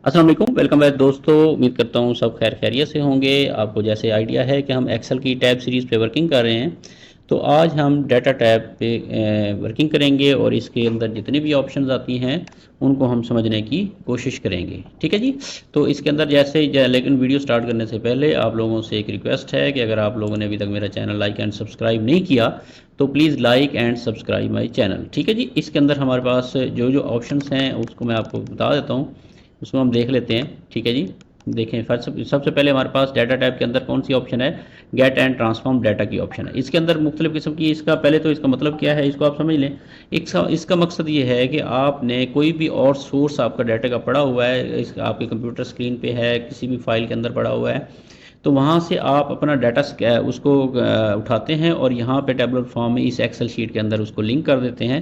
अस्सलाम वालेकुम, welcome back दोस्तों। उम्मीद करता हूँ सब खैर खैरियत से होंगे। आपको जैसे आइडिया है कि हम एक्सेल की टैब सीरीज़ पे वर्किंग कर रहे हैं, तो आज हम डाटा टैब पे वर्किंग करेंगे और इसके अंदर जितनी भी ऑप्शंस आती हैं उनको हम समझने की कोशिश करेंगे। ठीक है जी। तो इसके अंदर लेकिन वीडियो स्टार्ट करने से पहले आप लोगों से एक रिक्वेस्ट है कि अगर आप लोगों ने अभी तक मेरा चैनल लाइक एंड सब्सक्राइब नहीं किया तो please like and subscribe my channel. ठीक है जी। इसके अंदर हमारे पास जो जो ऑप्शंस हैं उसको मैं आपको बता देता हूँ, उसको हम देख लेते हैं। ठीक है जी। देखें, फर्स्ट सबसे पहले हमारे पास डाटा टाइप के अंदर कौन सी ऑप्शन है, गेट एंड ट्रांसफॉर्म डाटा की ऑप्शन है। इसके अंदर मुख्तलिफ किस्म की, इसका पहले तो इसका मतलब क्या है इसको आप समझ लें। इसका मकसद ये है कि आपने कोई भी और सोर्स आपका डाटा का पड़ा हुआ है, आपके कंप्यूटर स्क्रीन पे है, किसी भी फाइल के अंदर पड़ा हुआ है, तो वहाँ से आप अपना डाटा उसको उठाते हैं और यहाँ पे टेबुलर फॉर्म में इस एक्सेल शीट के अंदर उसको लिंक कर देते हैं।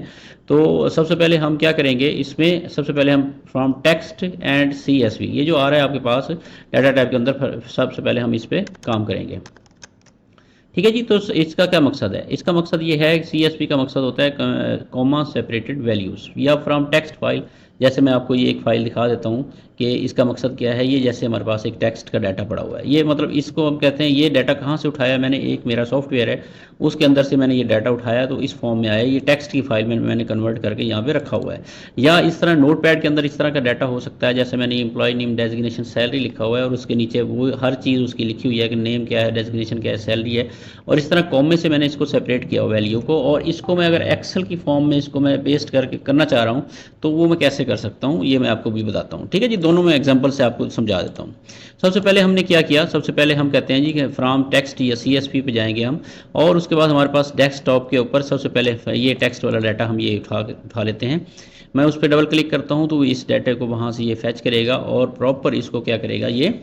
तो सबसे पहले हम क्या करेंगे, इसमें सबसे पहले हम फ्रॉम टेक्स्ट एंड CSV, ये जो आ रहा है आपके पास डाटा टाइप के अंदर, सबसे पहले हम इस पर काम करेंगे। ठीक है जी। तो इसका क्या मकसद है, इसका मकसद ये है, CSV का मकसद होता है कॉमा सेपरेटेड वैल्यूज़ या फ्रॉम टेक्स्ट फाइल। जैसे मैं आपको ये एक फ़ाइल दिखा देता हूँ कि इसका मकसद क्या है। ये जैसे हमारे पास एक टेक्स्ट का डाटा पड़ा हुआ है, ये मतलब इसको हम कहते हैं ये डाटा कहाँ से उठाया मैंने, एक मेरा सॉफ्टवेयर है उसके अंदर से मैंने ये डाटा उठाया तो इस फॉर्म में आया, ये टेक्स्ट की फाइल में मैंने कन्वर्ट करके यहाँ पे रखा हुआ है। या इस तरह नोट पैड के अंदर इस तरह का डाटा हो सकता है, जैसे मैंने एम्प्लॉय नेम डेजिग्नेशन सैलरी लिखा हुआ है और उसके नीचे वो हर चीज़ उसकी लिखी हुई है कि नेम क्या है, डेजिग्नेशन क्या है, सैलरी है, और इस तरह कॉमे से मैंने इसको सेपरेट किया वैल्यू को। और इसको मैं अगर एक्सेल की फॉर्म में इसको मैं पेस्ट करके करना चाह रहा हूँ तो वो मैं कैसे कर सकता हूँ ये मैं आपको भी बताता हूँ। ठीक है जी। दोनों में एग्जांपल से आपको समझा देता हूँ। सबसे पहले हमने क्या किया, सबसे पहले हम कहते हैं जी कि फ्रॉम टेक्स्ट या CSV पे जाएंगे हम, और उसके बाद हमारे पास डेस्कटॉप के ऊपर सबसे पहले ये टेक्स्ट वाला डाटा हम ये उठा लेते हैं। मैं उस पर डबल क्लिक करता हूँ तो इस डाटा को वहाँ से ये फैच करेगा और प्रॉपर इसको क्या करेगा, ये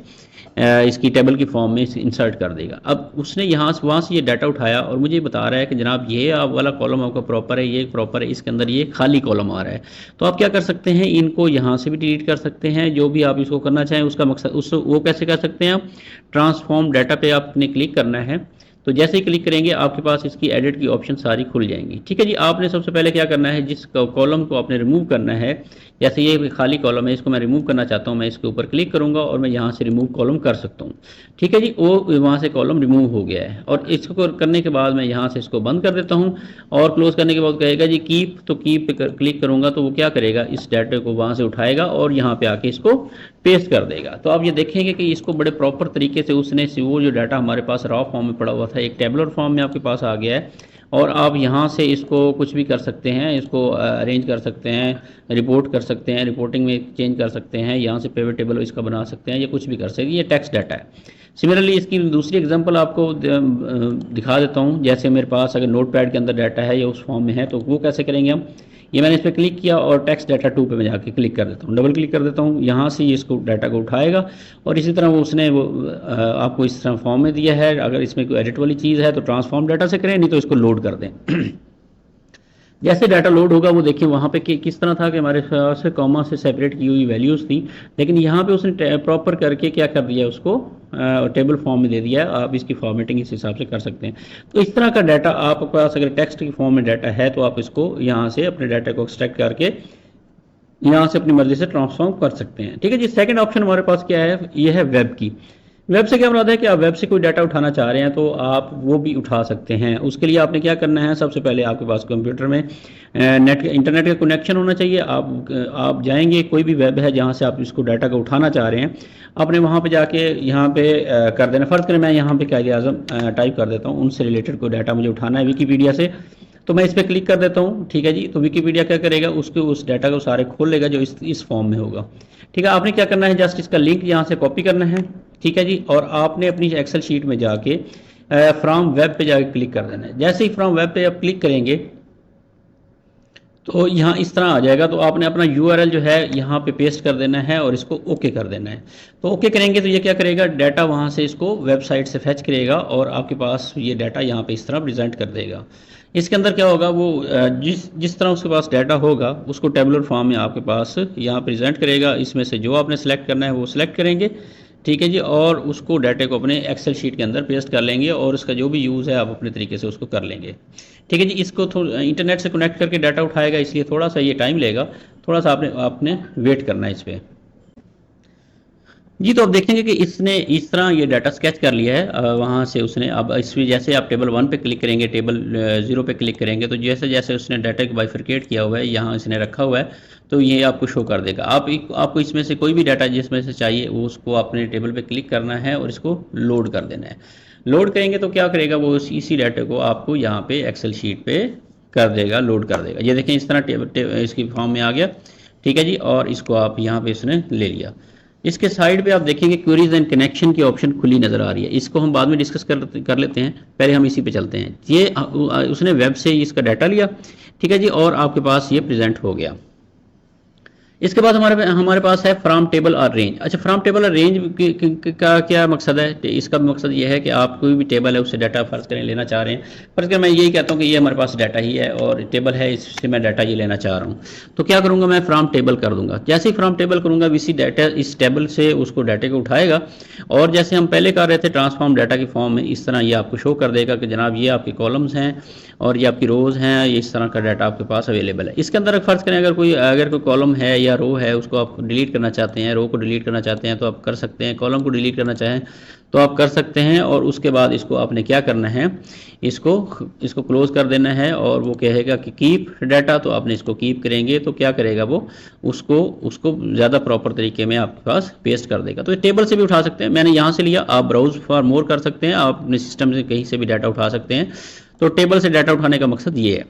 इसकी टेबल की फॉर्म में इंसर्ट कर देगा। अब उसने यहाँ से वहाँ से ये डाटा उठाया और मुझे बता रहा है कि जनाब ये आप वाला कॉलम आपका प्रॉपर है, ये प्रॉपर है, इसके अंदर ये खाली कॉलम आ रहा है। तो आप क्या कर सकते हैं, इनको यहाँ से भी डिलीट कर सकते हैं, जो भी आप इसको करना चाहें उसका मकसद उस वो कैसे कर सकते हैं आप, ट्रांसफॉर्म डाटा पे आपने क्लिक करना है। तो जैसे ही क्लिक करेंगे आपके पास इसकी एडिट की ऑप्शन सारी खुल जाएंगी। ठीक है जी। आपने सबसे पहले क्या करना है, जिस कॉलम को आपने रिमूव करना है, जैसे ये खाली कॉलम है इसको मैं रिमूव करना चाहता हूँ, मैं इसके ऊपर क्लिक करूंगा और मैं यहाँ से रिमूव कॉलम कर सकता हूँ। ठीक है जी। वो वहाँ से कॉलम रिमूव हो गया है और इसको करने के बाद मैं यहाँ से इसको बंद कर देता हूँ और क्लोज करने के बाद कहेगा जी कीप, तो कीप पे क्लिक करूंगा तो वो क्या करेगा, इस डाटा को वहाँ से उठाएगा और यहाँ पे आके इसको पेस्ट कर देगा। तो आप ये देखेंगे कि इसको बड़े प्रॉपर तरीके से उसने वो जो डाटा हमारे पास रॉ फॉर्म में पड़ा हुआ था एक टेबुलर फॉर्म में आपके पास आ गया है। और आप यहाँ से इसको कुछ भी कर सकते हैं, इसको अरेंज कर सकते हैं, रिपोर्ट कर सकते हैं, रिपोर्टिंग में चेंज कर सकते हैं, यहाँ से पिवट टेबल इसका बना सकते हैं, ये कुछ भी कर सकते हैं। ये टेक्स्ट डाटा है। सिमिलरली इसकी दूसरी एग्जांपल आपको दिखा देता हूँ। जैसे मेरे पास अगर नोट पैड के अंदर डाटा है या उस फॉर्म में है तो वो कैसे करेंगे हम, ये मैंने इस पर क्लिक किया और टेक्स्ट डाटा 2 पे मैं जाके क्लिक कर देता हूँ, डबल क्लिक कर देता हूँ, यहाँ से ये इसको डाटा को उठाएगा और इसी तरह वो उसने वो आपको इस तरह फॉर्म में दिया है। अगर इसमें कोई एडिट वाली चीज़ है तो ट्रांसफॉर्म डाटा से करें, नहीं तो इसको लोड कर दें। जैसे डाटा लोड होगा वो देखिए वहाँ पे किस तरह था कि हमारे पास कॉमा से सेपरेट की हुई वैल्यूज़ थी, लेकिन यहाँ पे उसने प्रॉपर करके क्या कर दिया, उसको टेबल फॉर्म में दे दिया है। आप इसकी फॉर्मेटिंग इस हिसाब से कर सकते हैं। तो इस तरह का डाटा आपके पास अगर टेक्स्ट की फॉर्म में डाटा है तो आप इसको यहाँ से अपने डाटा को एक्सट्रैक्ट करके यहाँ से अपनी मर्जी से ट्रांसफॉर्म कर सकते हैं। ठीक है जी। सेकंड ऑप्शन हमारे पास क्या है, ये है वेब की। वेब से क्या मुराद है कि आप वेब से कोई डाटा उठाना चाह रहे हैं तो आप वो भी उठा सकते हैं। उसके लिए आपने क्या करना है, सबसे पहले आपके पास कंप्यूटर में इंटरनेट का कनेक्शन होना चाहिए। आप जाएंगे, कोई भी वेब है जहाँ से आप इसको डाटा को उठाना चाह रहे हैं, आपने वहाँ पे जाके यहाँ पे कर देना। फ़र्ज़ करें मैं यहाँ पे कायदे आज़म टाइप कर देता हूँ, उनसे रिलेटेड कोई डाटा मुझे उठाना है विकीपीडिया से, तो मैं इस पर क्लिक कर देता हूँ। ठीक है जी। तो विकीपीडिया क्या करेगा, उसके उस डाटा को सारे खोल लेगा जो इस फॉर्म में होगा। ठीक है। आपने क्या करना है, जस्ट इसका लिंक यहाँ से कॉपी करना है। ठीक है जी। और आपने अपनी एक्सेल शीट में जाके फ्रॉम वेब पे जाके क्लिक कर देना है। जैसे ही फ्रॉम वेब पे आप क्लिक करेंगे तो यहाँ इस तरह आ जाएगा। तो आपने अपना URL जो है यहाँ पे पेस्ट कर देना है और इसको ओके कर देना है। तो ओके करेंगे तो ये क्या करेगा, डाटा वहाँ से इसको वेबसाइट से फैच करेगा और आपके पास ये डाटा यहाँ पे इस तरह प्रेजेंट कर देगा। इसके अंदर क्या होगा, वो जिस तरह उसके पास डाटा होगा उसको टेबुलर फॉर्म में आपके पास यहाँ प्रेजेंट करेगा। इसमें से जो आपने सेलेक्ट करना है वो सिलेक्ट करेंगे। ठीक है जी। और उसको डाटे को अपने एक्सेल शीट के अंदर पेस्ट कर लेंगे और उसका जो भी यूज़ है आप अपने तरीके से उसको कर लेंगे। ठीक है जी। इसको इंटरनेट से कनेक्ट करके डाटा उठाएगा, इसलिए थोड़ा सा ये टाइम लेगा, थोड़ा सा आपने वेट करना है इस पर। जी, तो अब देखेंगे कि इसने इस तरह ये डाटा स्केच कर लिया है, वहाँ से उसने अब इसमें जैसे आप टेबल 1 पे क्लिक करेंगे, टेबल 0 पे क्लिक करेंगे, तो जैसे जैसे उसने डाटा को बाइफरकेट किया हुआ है, यहाँ इसने रखा हुआ है, तो ये आपको शो कर देगा। आपको इसमें से कोई भी डाटा जिसमें से चाहिए वो उसको अपने टेबल पे क्लिक करना है और इसको लोड कर देना है। लोड करेंगे तो क्या करेगा वो, इसी डाटा को आपको यहाँ पे एक्सेल शीट पे कर देगा, लोड कर देगा। ये देखें इस तरह इसकी फॉर्म में आ गया, ठीक है जी। और इसको आप यहाँ पे इसने ले लिया। इसके साइड पे आप देखेंगे क्वेरीज एंड कनेक्शन की ऑप्शन खुली नज़र आ रही है। इसको हम बाद में डिस्कस कर लेते हैं, पहले हम इसी पे चलते हैं। ये उसने वेब से इसका डाटा लिया, ठीक है जी, और आपके पास ये प्रेजेंट हो गया। इसके बाद हमारे पास है फ्रॉम टेबल और रेंज। अच्छा, फ्रॉम टेबल और रेंज का क्या मकसद है? इसका मकसद ये है कि आप कोई भी टेबल है उससे डाटा फर्ज करें लेना चाह रहे हैं। फर्ज करें मैं यही कहता हूँ कि ये हमारे पास डाटा ही है और टेबल है, इससे मैं डाटा ये लेना चाह रहा हूँ, तो क्या करूँगा, मैं फ्रॉम टेबल कर दूंगा। जैसे ही फ्रॉम टेबल करूँगा इसी डाटा इस टेबल से उसको डाटे को उठाएगा और जैसे हम पहले कर रहे थे ट्रांसफॉर्म डाटा की फॉर्म में, इस तरह ये आपको शो कर देगा कि जनाब ये आपके कॉलम्स हैं और ये आपकी रोज़ हैं, ये इस तरह का डाटा आपके पास अवेलेबल है। इसके अंदर फर्ज करें अगर कोई कॉलम है या रो है उसको आप डिलीट करना चाहते हैं, रो को डिलीट करना चाहते हैं तो आप कर सकते हैं, कॉलम को डिलीट करना चाहें तो आप कर सकते हैं। और उसके बाद इसको आपने क्या करना है, इसको क्लोज कर देना है और वो कहेगा कि कीप डाटा, तो आपने इसको कीप करेंगे तो क्या करेगा वो, उसको ज़्यादा प्रॉपर तरीके में आपके पास पेस्ट कर देगा। तो टेबल से भी उठा सकते हैं, मैंने यहाँ से लिया, आप ब्राउज फॉर मोर कर सकते हैं, आप अपने सिस्टम से कहीं से भी डाटा उठा सकते हैं। तो टेबल से डाटा उठाने का मकसद ये है।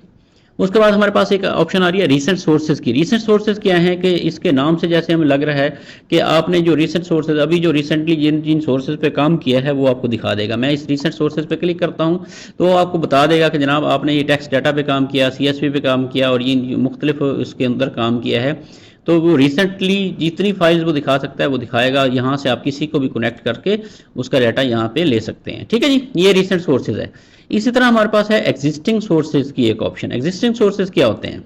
उसके बाद हमारे पास एक ऑप्शन आ रही है रीसेंट सोर्सेज की। रीसेंट सोर्सेज क्या है कि इसके नाम से जैसे हमें लग रहा है कि आपने जो रीसेंट सोर्सेज अभी जो रिसेंटली जिन जिन सोर्सेज पे काम किया है वो आपको दिखा देगा। मैं इस रीसेंट सोर्सेज पे क्लिक करता हूँ तो वो आपको बता देगा कि जनाब आपने ये टेक्स्ट डाटा पे काम किया, CSV पे काम किया और ये मुख्तलिफ इसके अंदर काम किया है। तो वो रिसेंटली जितनी फाइल्स वो दिखा सकता है वो दिखाएगा। यहाँ से आप किसी को भी कनेक्ट करके उसका डाटा यहाँ पे ले सकते हैं, ठीक है जी। ये रिसेंट सोर्सेज है। इसी तरह हमारे पास है एग्जिस्टिंग सोर्सेज की एक ऑप्शन। एग्जिस्टिंग सोर्सेज क्या होते हैं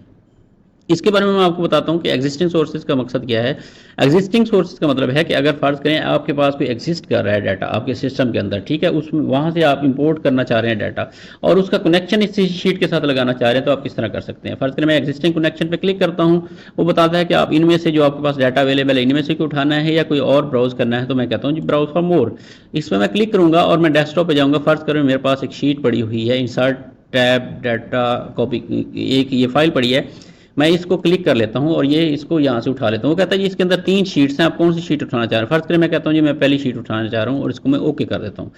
इसके बारे में मैं आपको बताता हूं कि एग्जिस्टिंग सोर्सेज का मकसद क्या है। एग्जिस्टिंग सोर्सेज का मतलब है कि अगर फर्ज करें आपके पास कोई एग्जिस्ट कर रहा है डाटा आपके सिस्टम के अंदर, ठीक है, उसमें वहां से आप इंपोर्ट करना चाह रहे हैं डाटा और उसका कनेक्शन इस शीट के साथ लगाना चाह रहे हैं तो आप किस तरह कर सकते हैं। फर्ज करें मैं एग्जिस्टिंग कनेक्शन पर क्लिक करता हूँ, वो बताता है कि आप इनमें से जो आपके पास डाटा अवेलेबल है इनमें से कोई उठाना है या कोई और ब्राउज करना है, तो मैं कहता हूँ जी ब्राउज फॉर मोर। इसमें मैं क्लिक करूंगा और मैं डेस्कटॉप पर जाऊँगा। फर्ज करें मेरे पास एक शीट पड़ी हुई है, इंसर्ट टैब डाटा कॉपी, एक ये फाइल पड़ी है, मैं इसको क्लिक कर लेता हूं और ये इसको यहां से उठा लेता हूं। वो कहता है जी इसके अंदर 3 शीट्स हैं, आप कौन सी शीट उठाना चाह रहे हैं। फर्ज करें मैं कहता हूं जी मैं पहली शीट उठाना चाह रहा हूं और इसको मैं ओके कर देता हूं।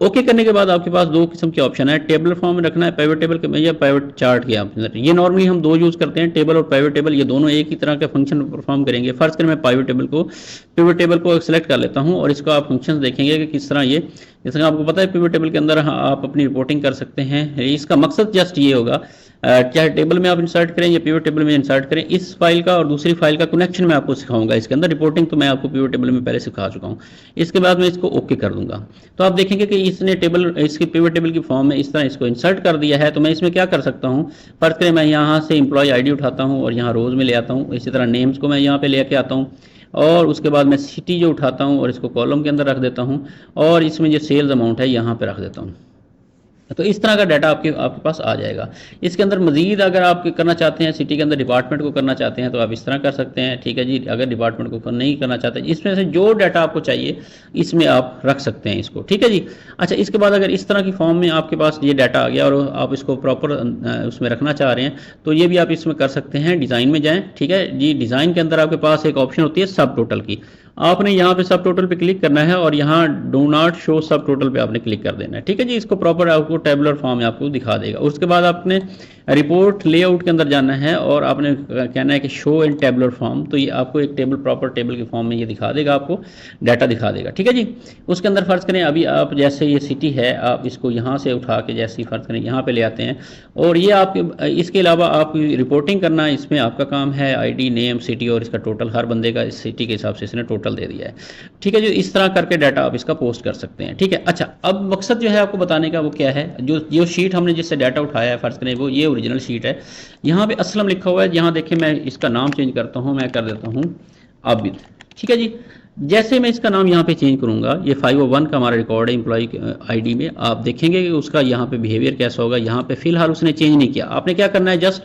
ओके करने के बाद आपके पास 2 किस्म के ऑप्शन है, टेबल फॉर्म में रखना है पिवट टेबल या पिवट चार्ट के ऑप्शन। ये नॉर्मली हम 2 यूज़ करते हैं, टेबल और पिवट टेबल, ये दोनों एक ही तरह के फंक्शन परफॉर्म करेंगे। फर्ज करें मैं पिवट टेबल को सेलेक्ट कर लेता हूं और इसको आप फंक्शन देखेंगे कि किस तरह ये, जैसे आपको पता है पिवट टेबल के अंदर आप अपनी रिपोर्टिंग कर सकते हैं। इसका मकसद जस्ट ये होगा, चाहे टेबल में आप इंसर्ट करें या पिवट टेबल में इंसर्ट करें, इस फाइल का और दूसरी फाइल का कनेक्शन मैं आपको सिखाऊंगा। इसके अंदर रिपोर्टिंग तो मैं आपको पिवट टेबल में पहले सिखा चुका हूं। इसके बाद मैं इसको ओके कर दूंगा तो आप देखेंगे कि इसने इसकी पिवट टेबल की फॉर्म में इस तरह इसको इंसर्ट कर दिया है। तो मैं इसमें क्या कर सकता हूं, फर्ज करें मैं यहाँ से एम्प्लॉय आईडी उठाता हूँ और यहाँ रोज में ले आता हूँ। इसी तरह नेम्स को मैं यहाँ पे लेके आता हूँ और उसके बाद मैं सिटी जो उठाता हूँ और इसको कॉलम के अंदर रख देता हूँ और इसमें जो सेल्स अमाउंट है यहाँ पे रख देता हूँ। तो इस तरह का डाटा आपके पास आ जाएगा। इसके अंदर मजीद अगर आप करना चाहते हैं, सिटी के अंदर डिपार्टमेंट को करना चाहते हैं तो आप इस तरह कर सकते हैं, ठीक है जी। अगर डिपार्टमेंट को नहीं करना चाहते, इसमें से जो डाटा आपको चाहिए इसमें आप रख सकते हैं इसको, ठीक है जी। अच्छा, इसके बाद अगर इस तरह की फॉर्म में आपके पास ये डाटा आ गया और आप इसको प्रॉपर उसमें रखना चाह रहे हैं तो ये भी आप इसमें कर सकते हैं। डिज़ाइन में जाएँ, ठीक है जी। डिज़ाइन के अंदर आपके पास एक ऑप्शन होती है सब टोटल की, आपने यहाँ पे सब टोटल पे क्लिक करना है और यहाँ डू नॉट शो सब टोटल पे आपने क्लिक कर देना है, ठीक है जी। इसको प्रॉपर आपको टेबुलर फॉर्म में आपको दिखा देगा। उसके बाद आपने रिपोर्ट लेआउट के अंदर जाना है और आपने कहना है कि शो इन टेबुलर फॉर्म, तो ये आपको एक टेबल प्रॉपर टेबल के फॉर्म में ये दिखा देगा, आपको डाटा दिखा देगा, ठीक है जी। उसके अंदर फर्ज करें अभी आप जैसे ये सिटी है, आप इसको यहाँ से उठा के जैसे ही फर्ज करें यहाँ पे ले आते हैं और ये आपके इसके अलावा आप रिपोर्टिंग करना इसमें आपका काम है, ID नेम सिटी और इसका टोटल हर बंदे का इस सिटी के हिसाब से इसने टोटल दे दिया है, ठीक है जी। इस तरह करके डाटा आप इसका पोस्ट कर सकते हैं, ठीक है। अच्छा, अब मकसद जो है आपको बताने का वो क्या है, जो शीट हमने जिससे डाटा उठाया है फर्ज करें वो ये ओरिजिनल शीट है। यहाँ पे असलम लिखा हुआ है, यहाँ देखिए मैं इसका नाम चेंज करता हूँ, मैं कर देता हूँ आबिद, ठीक है जी। जैसे मैं इसका नाम यहाँ पे चेंज करूँगा, ये 501 का हमारा रिकॉर्ड है एम्प्लॉय ID में, आप देखेंगे कि उसका यहाँ पे बिहेवियर कैसा होगा। यहाँ पे फिलहाल उसने चेंज नहीं किया। आपने क्या करना है, जस्ट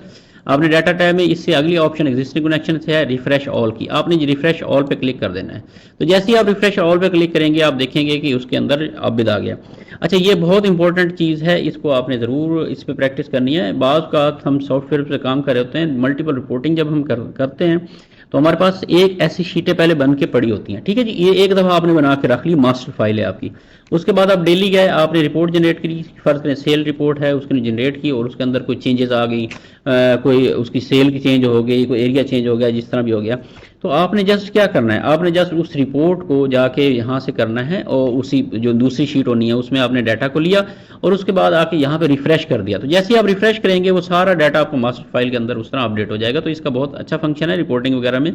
आपने डाटा टैब में इससे अगली ऑप्शन एग्जिस्टिंग कनेक्शन से है रिफ्रेश ऑल की, आपने रिफ्रेश ऑल पे क्लिक कर देना है। तो जैसे ही आप रिफ्रेश ऑल पे क्लिक करेंगे आप देखेंगे कि उसके अंदर अपडेट आ गया। अच्छा, ये बहुत इंपॉर्टेंट चीज़ है, इसको आपने ज़रूर इस पर प्रैक्टिस करनी है। बाज़ का हम सॉफ्टवेयर पर काम कर रहे होते हैं, मल्टीपल रिपोर्टिंग जब हम करते हैं तो हमारे पास एक ऐसी शीटें पहले बन के पड़ी होती हैं, ठीक है जी। ये एक दफ़ा आपने बना के रख ली, मास्टर फाइल है आपकी। उसके बाद आप डेली गए, आपने रिपोर्ट जनरेट करी, फर्स्ट में सेल रिपोर्ट है उसने जनरेट की और उसके अंदर कोई चेंजेस आ गई, कोई उसकी सेल की चेंज हो गई, कोई एरिया चेंज हो गया, जिस तरह भी हो गया, तो आपने जस्ट क्या करना है, आपने जस्ट उस रिपोर्ट को जाके यहाँ से करना है और उसी जो दूसरी शीट होनी है उसमें आपने डाटा को लिया और उसके बाद आके यहाँ पे रिफ्रेश कर दिया। तो जैसे ही आप रिफ्रेश करेंगे वो सारा डाटा आपको मास्टर फाइल के अंदर उस तरह अपडेट हो जाएगा। तो इसका बहुत अच्छा फंक्शन है रिपोर्टिंग वगैरह में,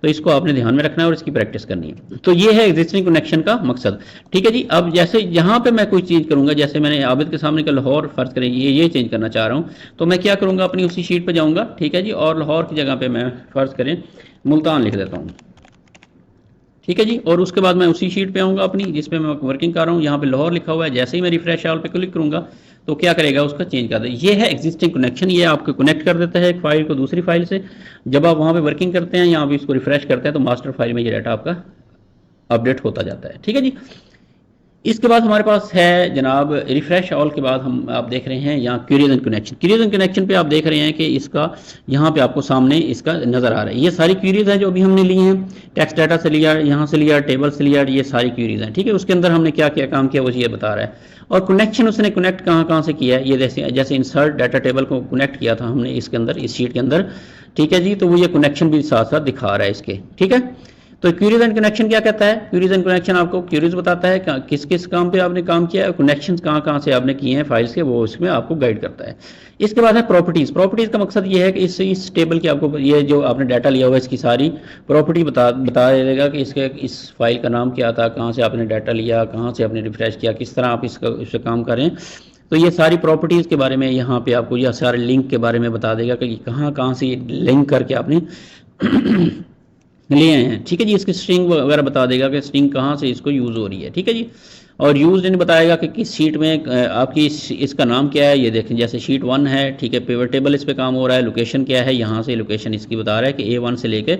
तो इसको आपने ध्यान में रखना है और इसकी प्रैक्टिस करनी है। तो ये है एग्जिस्टिंग कनेक्शन का मकसद, ठीक है जी। अब जैसे यहाँ पे मैं कोई चीज़ करूँगा, जैसे मैंने आबिद के सामने का लाहौर फर्ज करें ये चेंज करना चाह रहा हूँ, तो मैं क्या करूँगा, अपनी उसी शीट पर जाऊँगा, ठीक है जी, और लाहौर की जगह पर मैं फर्ज करें मुल्तान लिख देता हूँ, ठीक है जी। और उसके बाद मैं उसी शीट पे आऊँगा अपनी जिस पे मैं वर्किंग कर रहा हूँ, यहाँ पे लाहौर लिखा हुआ है, जैसे ही मैं रिफ्रेश ऑल पे क्लिक करूँगा तो क्या करेगा, उसका चेंज कर दे। ये है एग्जिस्टिंग कनेक्शन, ये आपको कनेक्ट कर देता है एक फाइल को दूसरी फाइल से। जब आप वहाँ पे वर्किंग करते हैं या आप इसको रिफ्रेश करते हैं तो मास्टर फाइल में ये डाटा आपका अपडेट होता जाता है, ठीक है जी। इसके बाद हमारे पास है जनाब रिफ्रेश ऑल के बाद हम आप देख रहे हैं यहाँ queries and connection. Queries and connection पे आप देख रहे हैं कि इसका यहाँ पे आपको सामने इसका नज़र आ रहा है। ये सारी क्वेरीज हैं जो अभी हमने ली हैं, टेक्स्ट डाटा से लिया, यहाँ से लिया, टेबल से लिया, ये सारी क्वेरीज हैं, ठीक है। उसके अंदर हमने क्या क्या काम किया वो ये बता रहा है। और कनेक्शन उसने कनेक्ट कहाँ से किया है, ये जैसे इंसर्ट डाटा टेबल को कनेक्ट किया था हमने इसके अंदर, इस शीट के अंदर, ठीक है जी। तो वो ये कनेक्शन भी साथ साथ दिखा रहा है इसके, ठीक है। तो क्वेरीज एंड कनेक्शन क्या कहता है, क्वेरीज एंड कनेक्शन आपको क्वेरीज बताता है किस किस काम पे आपने काम किया है, कनेक्शन कहाँ से आपने किए हैं फाइल्स के, वो इसमें आपको गाइड करता है। इसके बाद है प्रॉपर्टीज। प्रॉपर्टीज का मकसद ये है कि इस टेबल की आपको ये जो आपने डाटा लिया हुआ है इसकी सारी प्रॉपर्टी बता देगा कि इस फाइल का नाम क्या था, कहाँ से आपने डाटा लिया, कहाँ से आपने रिफ्रेश किया, किस तरह आप इस पर काम करें। तो ये सारी प्रॉपर्टीज़ के बारे में यहाँ पे आपको यह सारे लिंक के बारे में बता देगा कि कहाँ से लिंक करके आपने लिए हैं, ठीक है जी। इसकी स्ट्रिंग वगैरह बता देगा कि स्ट्रिंग कहाँ से इसको यूज़ हो रही है, ठीक है जी। और यूज इन बताएगा कि किस शीट में आपकी इसका नाम क्या है। ये देखें जैसे शीट 1 है, ठीक है, पिवट टेबल इस पे काम हो रहा है, लोकेशन क्या है, यहाँ से लोकेशन इसकी बता रहा है कि A1 से लेके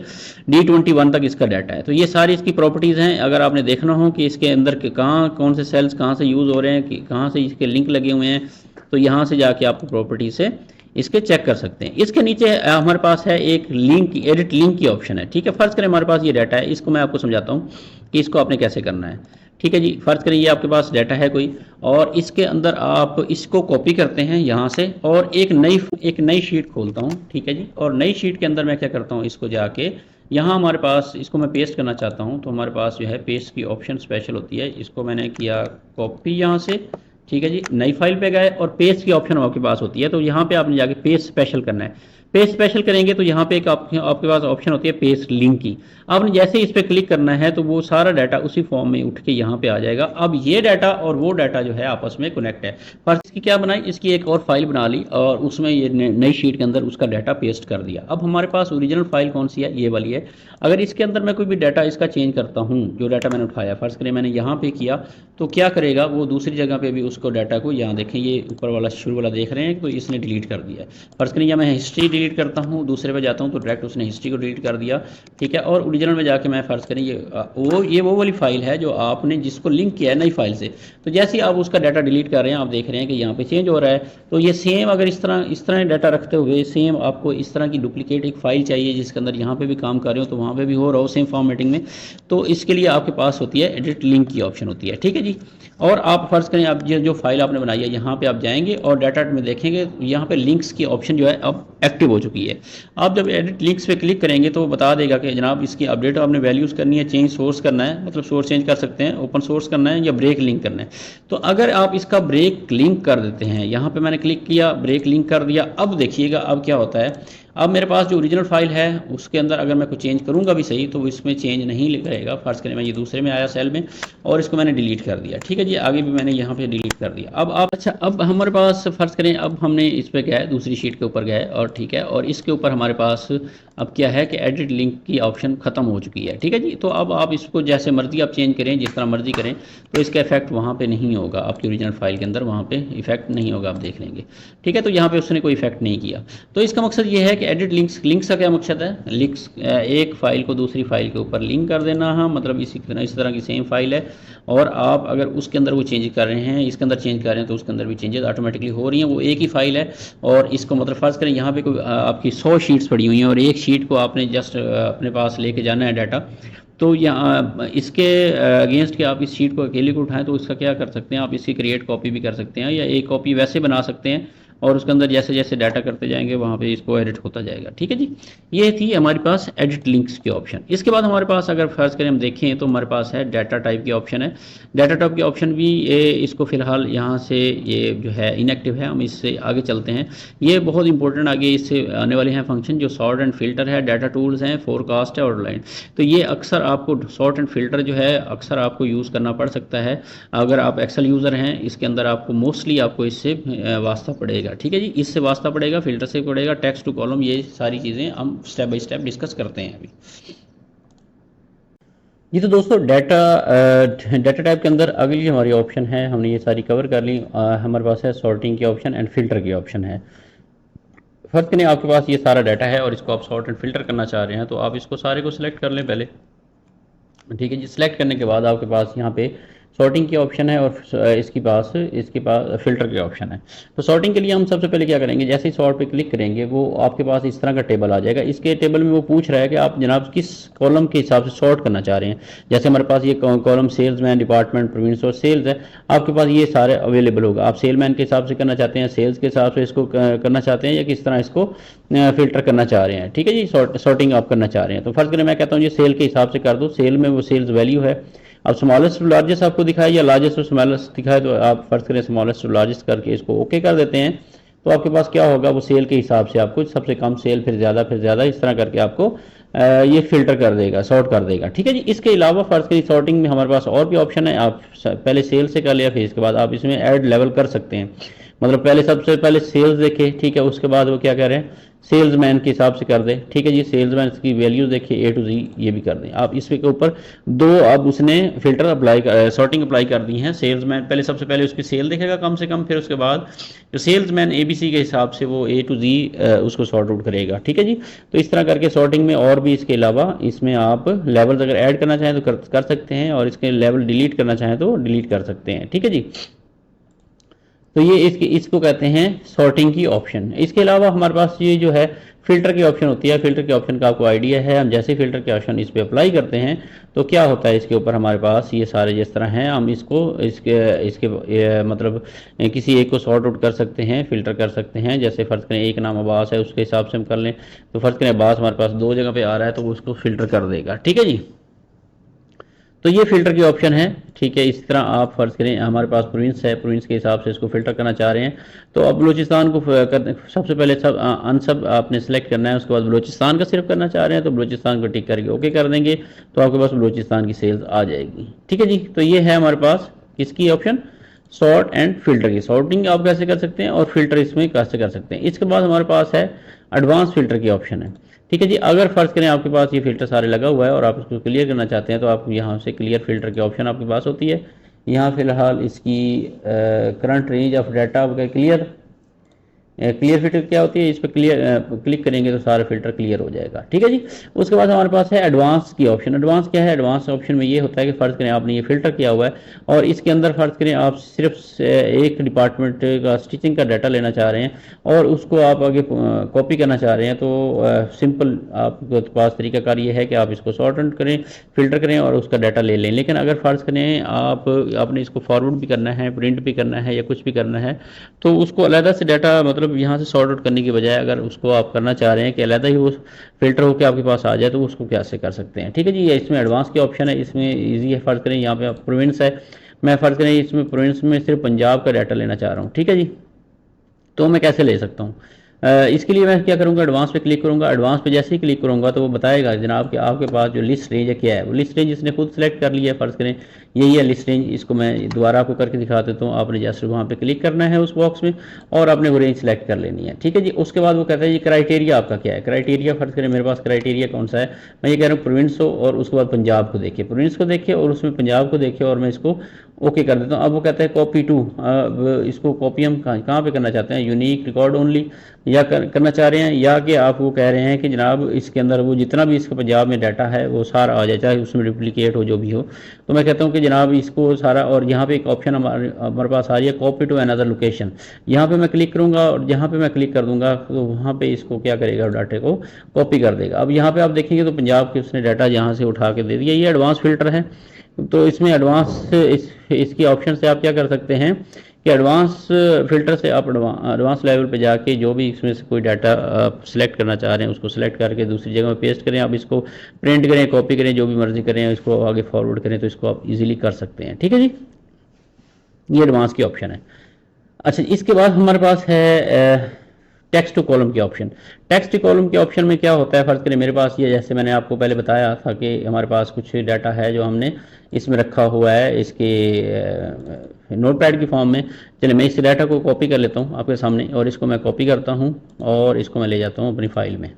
D21 तक इसका डाटा है। तो ये सारी इसकी प्रॉपर्टीज़ हैं। अगर आपने देखना हो कि इसके अंदर कहाँ कौन से सेल्स कहाँ से यूज़ हो रहे हैं, कि कहाँ से इसके लिंक लगे हुए हैं, तो यहाँ से जाके आपको प्रॉपर्टी से इसके चेक कर सकते हैं। इसके नीचे हमारे पास है एक लिंक, एडिट लिंक की ऑप्शन है, ठीक है। फर्ज करें हमारे पास ये डाटा है, इसको मैं आपको समझाता हूँ कि इसको आपने कैसे करना है, ठीक है जी। फर्ज करें ये आपके पास डाटा है कोई, और इसके अंदर आप इसको कॉपी करते हैं यहाँ से और एक नई शीट खोलता हूँ, ठीक है जी। और नई शीट के अंदर मैं क्या करता हूँ, इसको जाके यहाँ हमारे पास इसको मैं पेस्ट करना चाहता हूँ, तो हमारे पास जो है पेस्ट की ऑप्शन स्पेशल होती है। इसको मैंने किया कॉपी यहाँ से, ठीक है जी। नई फाइल पे गए और पेस्ट की ऑप्शन आपके पास होती है, तो यहाँ पे आपने जाके पेस्ट स्पेशल करना है। पेस्ट स्पेशल करेंगे तो यहाँ पे एक आपके पास ऑप्शन होती है पेस्ट लिंक की। आपने जैसे ही इस पर क्लिक करना है तो वो सारा डाटा उसी फॉर्म में उठ के यहाँ पे आ जाएगा। अब ये डाटा और वो डाटा जो है आपस में कनेक्ट है। फर्स्ट इसकी क्या बनाई, इसकी एक और फाइल बना ली और उसमें ये नई शीट के अंदर उसका डाटा पेस्ट कर दिया। अब हमारे पास ओरिजिनल फाइल कौन सी है, ये वाली है। अगर इसके अंदर मैं कोई भी डाटा इसका चेंज करता हूँ, जो डाटा मैंने उठाया, फर्ज करें मैंने यहाँ पे किया, तो क्या करेगा वो दूसरी जगह पे भी उसको डाटा को, यहाँ देखें ये ऊपर वाला शुरू वाला देख रहे हैं, तो इसने डिलीट कर दिया है। फर्ज करें या मैं हिस्ट्री डिलीट करता हूँ, दूसरे पे जाता हूँ तो डायरेक्ट उसने हिस्ट्री को डिलीट कर दिया, ठीक है। और ओरिजिनल में जाके मैं फर्ज करें ये वो वाली फाइल है जो आपने जिसको लिंक किया है नई फाइल से, तो जैसे ही आप उसका डाटा डिलीट कर रहे हैं आप देख रहे हैं कि यहाँ पे चेंज हो रहा है। तो ये सेम अगर इस तरह डाटा रखते हुए सेम आपको इस तरह की डुप्लीकेट एक फाइल चाहिए जिसके अंदर यहाँ पे भी काम कर रहे हो तो वहाँ पे भी हो रहा हो सेम फॉर्मेटिंग में, तो इसके लिए आपके पास होती है एडिट लिंक की ऑप्शन होती है, ठीक है जी। और आप फर्ज करें आप जो फाइल आपने बनाई है यहाँ पे आप जाएंगे और डाटा में देखेंगे यहाँ पे लिंक्स की ऑप्शन जो है अब एक्टिव हो चुकी है। आप जब एडिट लिंक्स पे क्लिक करेंगे तो वो बता देगा कि जनाब इसकी अपडेट आपने वैल्यूज़ करनी है, चेंज सोर्स करना है, मतलब सोर्स चेंज कर सकते हैं, ओपन सोर्स करना है या ब्रेक लिंक करना है। तो अगर आप इसका ब्रेक लिंक कर देते हैं, यहाँ पे मैंने क्लिक किया, ब्रेक लिंक कर दिया, अब देखिएगा अब क्या होता है। अब मेरे पास जो ओरिजिनल फाइल है उसके अंदर अगर मैं कुछ चेंज करूंगा भी सही तो इसमें चेंज नहीं करेगा। फर्ज करें मैं ये दूसरे में आया सेल में और इसको मैंने डिलीट कर दिया, ठीक है जी, आगे भी मैंने यहाँ पे डिलीट कर दिया। अब आप अच्छा, अब हमारे पास फर्ज करें अब हमने इस पर गए, दूसरी शीट के ऊपर गए और ठीक है, और इसके ऊपर हमारे पास अब क्या है कि एडिट लिंक की ऑप्शन ख़त्म हो चुकी है, ठीक है जी। तो अब आप इसको जैसे मर्जी आप चेंज करें, जिस तरह मर्जी करें, तो इसका इफेक्ट वहाँ पे नहीं होगा, आपकी ओरिजिनल फाइल के अंदर वहाँ पे इफेक्ट नहीं होगा, आप देख लेंगे, ठीक है। तो यहाँ पे उसने कोई इफेक्ट नहीं किया। तो इसका मकसद ये है कि एडिट लिंक्स, लिंक्स का क्या मकसद है, लिंक्स एक फाइल को दूसरी फाइल के ऊपर लिंक कर देना। हाँ, मतलब इस तरह की सेम फाइल है और आप अगर उसके अंदर वो चेंज कर रहे हैं, इसके अंदर चेंज कर रहे हैं, तो उसके अंदर भी चेंजेस ऑटोमेटिकली हो रही हैं, वो एक ही फाइल है। और इसको मतलब फ़र्ज़ करें यहाँ पे कोई आपकी 100 शीट्स पड़ी हुई हैं और एक शीट को आपने जस्ट अपने पास लेके जाना है डाटा, तो यहाँ इसके अगेंस्ट के आप इस शीट को अकेले को उठाएं तो इसका क्या कर सकते हैं, आप इसकी क्रिएट कॉपी भी कर सकते हैं या एक कॉपी वैसे बना सकते हैं और उसके अंदर जैसे जैसे डाटा करते जाएंगे वहाँ पे इसको एडिट होता जाएगा, ठीक है जी। ये थी हमारे पास एडिट लिंक्स की ऑप्शन। इसके बाद हमारे पास अगर फर्ज करें हम देखें तो हमारे पास है डाटा टाइप की ऑप्शन है। डाटा टाइप की ऑप्शन भी इसको फिलहाल यहाँ से ये जो है इनएक्टिव है, हम इससे आगे चलते हैं। ये बहुत इंपॉर्टेंट आगे इससे आने वाले हैं फंक्शन, जो सॉर्ट एंड फिल्टर है, डाटा टूल्स हैं, फोरकास्ट है और लाइन। तो ये अक्सर आपको सॉर्ट एंड फिल्टर जो है अक्सर आपको यूज़ करना पड़ सकता है अगर आप एक्सेल यूज़र हैं। इसके अंदर आपको मोस्टली आपको इससे वास्ता पड़ेगा, ठीक है जी, इससे वास्ता पड़ेगा, फिल्टर से पड़ेगा, टेक्स्ट टू कॉलम, ये सारी चीज़ें हम स्टेप बाय स्टेप डिस्कस करते हैं अभी। जी तो दोस्तों डाटा टाइप के अंदर अगली हमारी ऑप्शन है, हमने ये सारी कवर कर ली। हमारे पास है सॉर्टिंग की ऑप्शन एंड फिल्टर की ऑप्शन है। फर्ज करें आपके पास ये सारा डाटा है और इसको आप सॉर्ट एंड फिल्टर करना चाह रहे हैं, तो आप इसको सारे को सिलेक्ट कर लें पहले, ठीक है जी। सिलेक्ट करने के बाद आपके पास यहाँ पे सॉर्टिंग की ऑप्शन है और इसके पास फिल्टर की ऑप्शन है। तो सॉर्टिंग के लिए हम सबसे पहले क्या करेंगे, जैसे ही सॉर्ट पे क्लिक करेंगे वो आपके पास इस तरह का टेबल आ जाएगा। इसके टेबल में वो पूछ रहा है कि आप जनाब किस कॉलम के हिसाब से सॉर्ट करना चाह रहे हैं। जैसे हमारे पास ये कॉलम सेल्समैन, डिपार्टमेंट, प्रोविंस और सेल्स है, आपके पास ये सारे अवेलेबल होगा। आप सेलमैन के हिसाब से करना चाहते हैं, सेल्स के हिसाब से इसको करना चाहते हैं या किस तरह इसको फिल्टर करना चाह रहे हैं, ठीक है जी। सॉर्टिंग आप करना चाह रहे हैं तो फर्ज करें मैं कहता हूँ ये सेल के हिसाब से कर दो। सेल में वो सेल्स वैल्यू है, अब स्मॉलेस्ट टू लार्जेस्ट आपको दिखाए या लार्जेस्ट टू स्मॉलेस्ट दिखाए, तो आप फर्ज करें स्मॉलेस्ट टू लार्जेस्ट करके इसको ओके कर देते हैं। तो आपके पास क्या होगा, वो सेल के हिसाब से आपको सबसे कम सेल, फिर ज़्यादा इस तरह करके आपको ये फिल्टर कर देगा, सॉर्ट कर देगा, ठीक है जी। इसके अलावा फर्ज करिए सॉर्टिंग में हमारे पास और भी ऑप्शन है। आप पहले सेल से कर लिया, फिर इसके बाद आप इसमें ऐड लेवल कर सकते हैं। मतलब पहले सबसे पहले सेल्स देखे, ठीक है, उसके बाद वो क्या कह रहे हैं सेल्समैन के हिसाब से कर दें, ठीक है जी। सेल्समैन की वैल्यूज देखिए ए टू जी ये भी कर दें आप। इसके ऊपर दो अब उसने फिल्टर अप्लाई सॉर्टिंग अप्लाई कर दी है। सेल्समैन पहले सबसे पहले उसकी सेल देखेगा कम से कम, फिर उसके बाद जो सेल्समैन ABC के हिसाब से वो ए टू जी उसको सॉर्ट आउट करेगा, ठीक है जी। तो इस तरह करके सॉर्टिंग में और भी इसके अलावा इसमें आप लेवल्स अगर ऐड करना चाहें तो कर सकते हैं और इसके लेवल डिलीट करना चाहें तो डिलीट कर सकते हैं, ठीक है जी। तो ये इसको कहते हैं सॉर्टिंग की ऑप्शन। इसके अलावा हमारे पास ये जो है फिल्टर की ऑप्शन होती है। फिल्टर के ऑप्शन का आपको आइडिया है, हम जैसे फिल्टर के ऑप्शन इस पर अप्लाई करते हैं तो क्या होता है, इसके ऊपर हमारे पास ये सारे जिस तरह हैं, हम इसके मतलब किसी एक को सॉर्ट आउट कर सकते हैं, फिल्टर कर सकते हैं। जैसे फ़र्ज़ करें एक नाम अब्बास है, उसके हिसाब से हम कर लें, तो फ़र्ज़ करें अब्बास हमारे पास दो जगह पर आ रहा है तो वो उसको फिल्टर कर देगा, ठीक है जी। तो ये फिल्टर की ऑप्शन है, ठीक है। इस तरह आप फर्ज करें हमारे पास प्रोविंस है, प्रोविंस के हिसाब से इसको फिल्टर करना चाह रहे हैं तो अब बलूचिस्तान को सबसे पहले सब आपने सेलेक्ट करना है। उसके बाद बलूचिस्तान का सिर्फ करना चाह रहे हैं तो बलूचिस्तान को टिक करके ओके कर देंगे तो आपके पास बलूचिस्तान की सेल्स आ जाएगी, ठीक है जी। तो ये है हमारे पास किसकी ऑप्शन, सॉर्ट एंड फिल्टर की। सॉर्टिंग आप कैसे कर सकते हैं और फिल्टर इसमें कैसे कर सकते हैं। इसके बाद हमारे पास है एडवांस फिल्टर की ऑप्शन है, ठीक है जी। अगर फर्ज करें आपके पास ये फिल्टर सारे लगा हुआ है और आप इसको क्लियर करना चाहते हैं तो आप यहाँ से क्लियर फिल्टर की ऑप्शन आपके पास होती है। यहाँ फिलहाल इसकी current range of data clear filter क्या होती है, इस पर क्लिक करेंगे तो सारा फिल्टर क्लियर हो जाएगा, ठीक है जी। उसके बाद हमारे पास है एडवांस की ऑप्शन। एडवांस क्या है, एडवांस ऑप्शन में ये होता है कि फ़र्ज़ करें आपने ये फिल्टर किया हुआ है और इसके अंदर फ़र्ज़ करें आप सिर्फ एक डिपार्टमेंट का स्टिचिंग का डाटा लेना चाह रहे हैं और उसको आप आगे कॉपी करना चाह रहे हैं तो सिंपल आपके पास तरीकाकार ये है कि आप इसको सॉर्ट आउट करें, फिल्टर करें और उसका डाटा ले लें। लेकिन अगर फ़र्ज़ करें आपने इसको फॉरवर्ड भी करना है, प्रिंट भी करना है या कुछ भी करना है तो उसको अलग से डाटा मतलब यहाँ से सॉर्ट आउट करने की बजाय अगर उसको आप करना चाह रहे हैं कि अलग ही वो फिल्टर होकर आपके पास आ जाए तो उसको कैसे कर सकते हैं, ठीक है जी। ये इसमें एडवांस की ऑप्शन है, इसमें इजी है। फ़र्ज़ करें यहाँ पे प्रोविंस है, मैं फ़र्ज़ करें इसमें प्रोविंस में सिर्फ पंजाब का डाटा लेना चाह रहा हूँ, ठीक है जी। तो मैं कैसे ले सकता हूँ, इसके लिए मैं क्या करूँगा, एडवांस पे क्लिक करूँगा। एडवांस पे जैसे ही क्लिक करूँगा तो वो बताएगा जनाब कि आपके पास जो लिस्ट रेंज है क्या है। वो लिस्ट रेंज इसने खुद सेलेक्ट कर लिया है, फ़र्ज़ करें यही है लिस्ट रेंज। इसको मैं दोबारा आपको करके दिखा देता हूँ। आपने जैसे वहाँ पे क्लिक करना है उस बॉक्स में और आपने वो रेंज सेलेक्ट कर लेनी है, ठीक है जी। उसके बाद वो कहता है जी क्राइटेरिया आपका क्या है। क्राइटेरिया फ़र्ज़ करें मेरे पास क्राइटेरिया कौन सा है, मैं ये कह रहा हूँ प्रोविंस हो और उसके बाद पंजाब को देखिए, प्रोविंस को देखिए और उसमें पंजाब को देखिए और मैं इसको ओके कर देता हूँ। अब वो कहता है कॉपी टू, अब इसको कॉपी हम कहाँ पे करना चाहते हैं, यूनिक रिकॉर्ड ओनली या करना चाह रहे हैं, या कि आप वो कह रहे हैं कि जनाब इसके अंदर वो जितना भी इसके पंजाब में डाटा है वो सारा आ जाए, चाहे उसमें डुप्लीकेट हो जो भी हो। तो मैं कहता हूँ कि जनाब इसको सारा, और यहाँ पे एक ऑप्शन हमारे पास आ रही है कॉपी टू अनदर लोकेशन। यहाँ पे मैं क्लिक करूँगा और जहाँ पे मैं क्लिक कर दूंगा तो वहाँ पे इसको क्या करेगा, डाटे को कॉपी कर देगा। अब यहाँ पे आप देखेंगे तो पंजाब के उसने डाटा यहाँ से उठा के दे दिया। ये एडवांस फिल्टर है। तो इसमें एडवांस इसकी ऑप्शन से आप क्या कर सकते हैं कि एडवांस फिल्टर से आप एडवांस लेवल पे जाके जो भी इसमें से कोई डाटा आप सिलेक्ट करना चाह रहे हैं उसको सिलेक्ट करके दूसरी जगह में पेस्ट करें। आप इसको प्रिंट करें, कॉपी करें, जो भी मर्जी करें, इसको आगे फॉरवर्ड करें, तो इसको आप इजीली कर सकते हैं, ठीक है जी। ये एडवांस की ऑप्शन है। अच्छा, इसके बाद हमारे पास है टेक्स्ट टू कॉलम के ऑप्शन। टेक्स्ट टू कॉलम के ऑप्शन में क्या होता है, फ़र्ज़ करें मेरे पास ये, जैसे मैंने आपको पहले बताया था कि हमारे पास कुछ डाटा है जो हमने इसमें रखा हुआ है इसके नोटपैड की फॉर्म में। चलिए मैं इस डाटा को कॉपी कर लेता हूँ आपके सामने और इसको मैं कॉपी करता हूँ और इसको मैं ले जाता हूँ अपनी फाइल में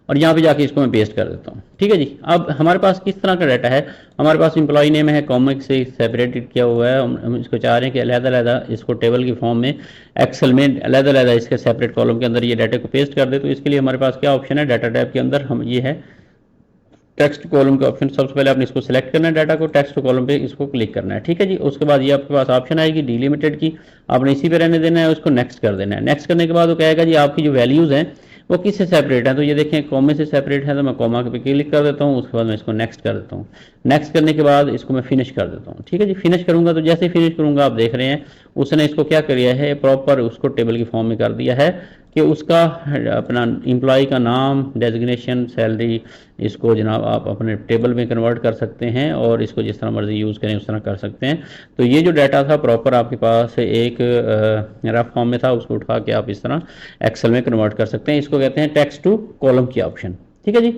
और यहाँ पे जाके इसको मैं पेस्ट कर देता हूँ, ठीक है जी। अब हमारे पास किस तरह का डाटा है, हमारे पास एम्प्लॉय नेम है, कॉमिक से सेपरेटेड किया हुआ है। हम इसको चाह रहे हैं कि अलग-अलग इसको टेबल की फॉर्म में एक्सेल में अलग-अलग इसके सेपरेट कॉलम के अंदर ये डाटा को पेस्ट कर दे। तो इसके लिए हमारे पास क्या ऑप्शन है, डाटा टैब के अंदर हम ये है टेक्स्ट कॉलम का ऑप्शन। सबसे पहले आपने इसको सिलेक्ट करना है, डाटा को टेक्स्ट कॉलम पे इसको क्लिक करना है, ठीक है जी। उसके बाद ये आपके पास ऑप्शन आएगी डिलिमिटेड की, आपने इसी पे रहने देना है, उसको नेक्स्ट कर देना है। नेक्स्ट करने के बाद वो कहेगा जी आपकी जो वैल्यूज़ हैं वो किससे सेपरेट है। तो ये देखें कॉमे से सेपरेट है, तो मैं कॉमा पे क्लिक कर देता हूँ। उसके बाद मैं इसको नेक्स्ट कर देता हूँ। नेक्स्ट करने के बाद इसको मैं फिनिश कर देता हूँ, ठीक है जी। फिनिश करूँगा तो जैसे ही फिनिश करूँगा आप देख रहे हैं उसने इसको क्या किया है, प्रॉपर उसको टेबल की फॉर्म में कर दिया है कि उसका अपना एम्प्लॉय का नाम, डेजिग्नेशन, सैलरी, इसको जनाब आप अपने टेबल में कन्वर्ट कर सकते हैं और इसको जिस तरह मर्जी यूज़ करें उस तरह कर सकते हैं। तो ये जो डाटा था प्रॉपर आपके पास एक रफ फॉर्म में था, उसको उठा के आप इस तरह एक्सेल में कन्वर्ट कर सकते हैं। इसको कहते हैं टेक्स्ट टू कॉलम की ऑप्शन, ठीक है जी।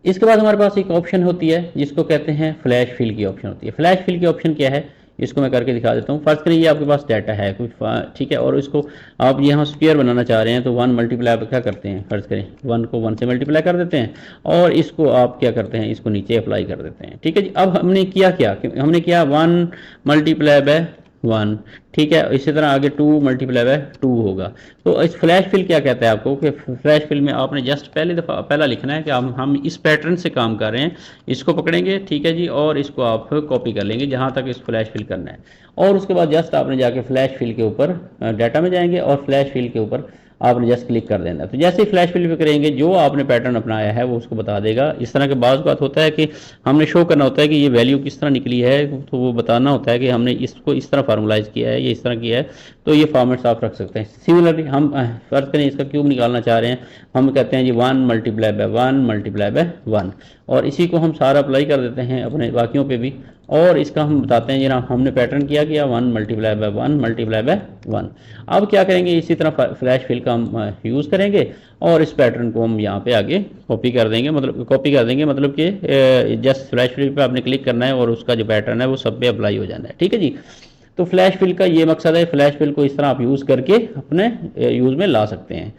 इसके बाद हमारे पास एक ऑप्शन होती है जिसको कहते हैं फ्लैश फिल की ऑप्शन होती है। फ्लैश फिल की ऑप्शन क्या है, इसको मैं करके दिखा देता हूँ। फर्स्ट करें ये आपके पास डाटा है कोई, ठीक है, और इसको आप यहाँ स्क्वायर बनाना चाह रहे हैं तो 1 मल्टीप्लाई क्या करते हैं, फर्स्ट करें 1 को 1 से मल्टीप्लाई कर देते हैं और इसको आप क्या करते हैं, इसको नीचे अप्लाई कर देते हैं, ठीक है जी। अब हमने किया क्या, हमने किया 1 मल्टीप्लाई बाय 1, ठीक है। इसी तरह आगे 2 मल्टीप्लाई बाय 2 होगा। तो इस फ्लैश फिल क्या कहता है आपको कि फ्लैश फिल में आपने जस्ट पहला लिखना है कि हम इस पैटर्न से काम कर रहे हैं, इसको पकड़ेंगे, ठीक है जी, और इसको आप कॉपी कर लेंगे जहां तक इस फ्लैश फिल करना है। और उसके बाद जस्ट आपने जाके फ्लैश फिल के ऊपर डाटा में जाएंगे और फ्लैश फिल के ऊपर आपने जस्ट क्लिक कर देना है। तो जैसे ही फ्लैश फिल पे करेंगे जो आपने पैटर्न अपनाया है वो उसको बता देगा। इस तरह के बात होता है कि हमने शो करना होता है कि ये वैल्यू किस तरह निकली है, तो वो बताना होता है कि हमने इसको इस तरह फार्मूलाइज किया है, ये इस तरह किया है, तो ये फॉर्मेट्स आप रख सकते हैं। सिमिलरली हम फर्ज करें इसका क्यूब निकालना चाह रहे हैं, हम कहते हैं जी 1 मल्टीप्लाई बाय 1 मल्टीप्लाई बाय 1 और इसी को हम सारा अप्लाई कर देते हैं अपने बाकियों पे भी और इसका हम बताते हैं जनाब हमने पैटर्न किया 1 मल्टीप्लाई बाय 1 मल्टीप्लाई बाय 1। अब क्या करेंगे, इसी तरह फ्लैश फिल का हम यूज़ करेंगे और इस पैटर्न को हम यहाँ पे आगे कॉपी कर देंगे, मतलब कि जस्ट फ्लैश फिल पे आपने क्लिक करना है और उसका जो पैटर्न है वो सब पे अप्लाई हो जाना है, ठीक है जी। तो फ्लैश फिल का ये मकसद है, फ्लैश फिल को इस तरह आप यूज़ करके अपने यूज़ में ला सकते हैं,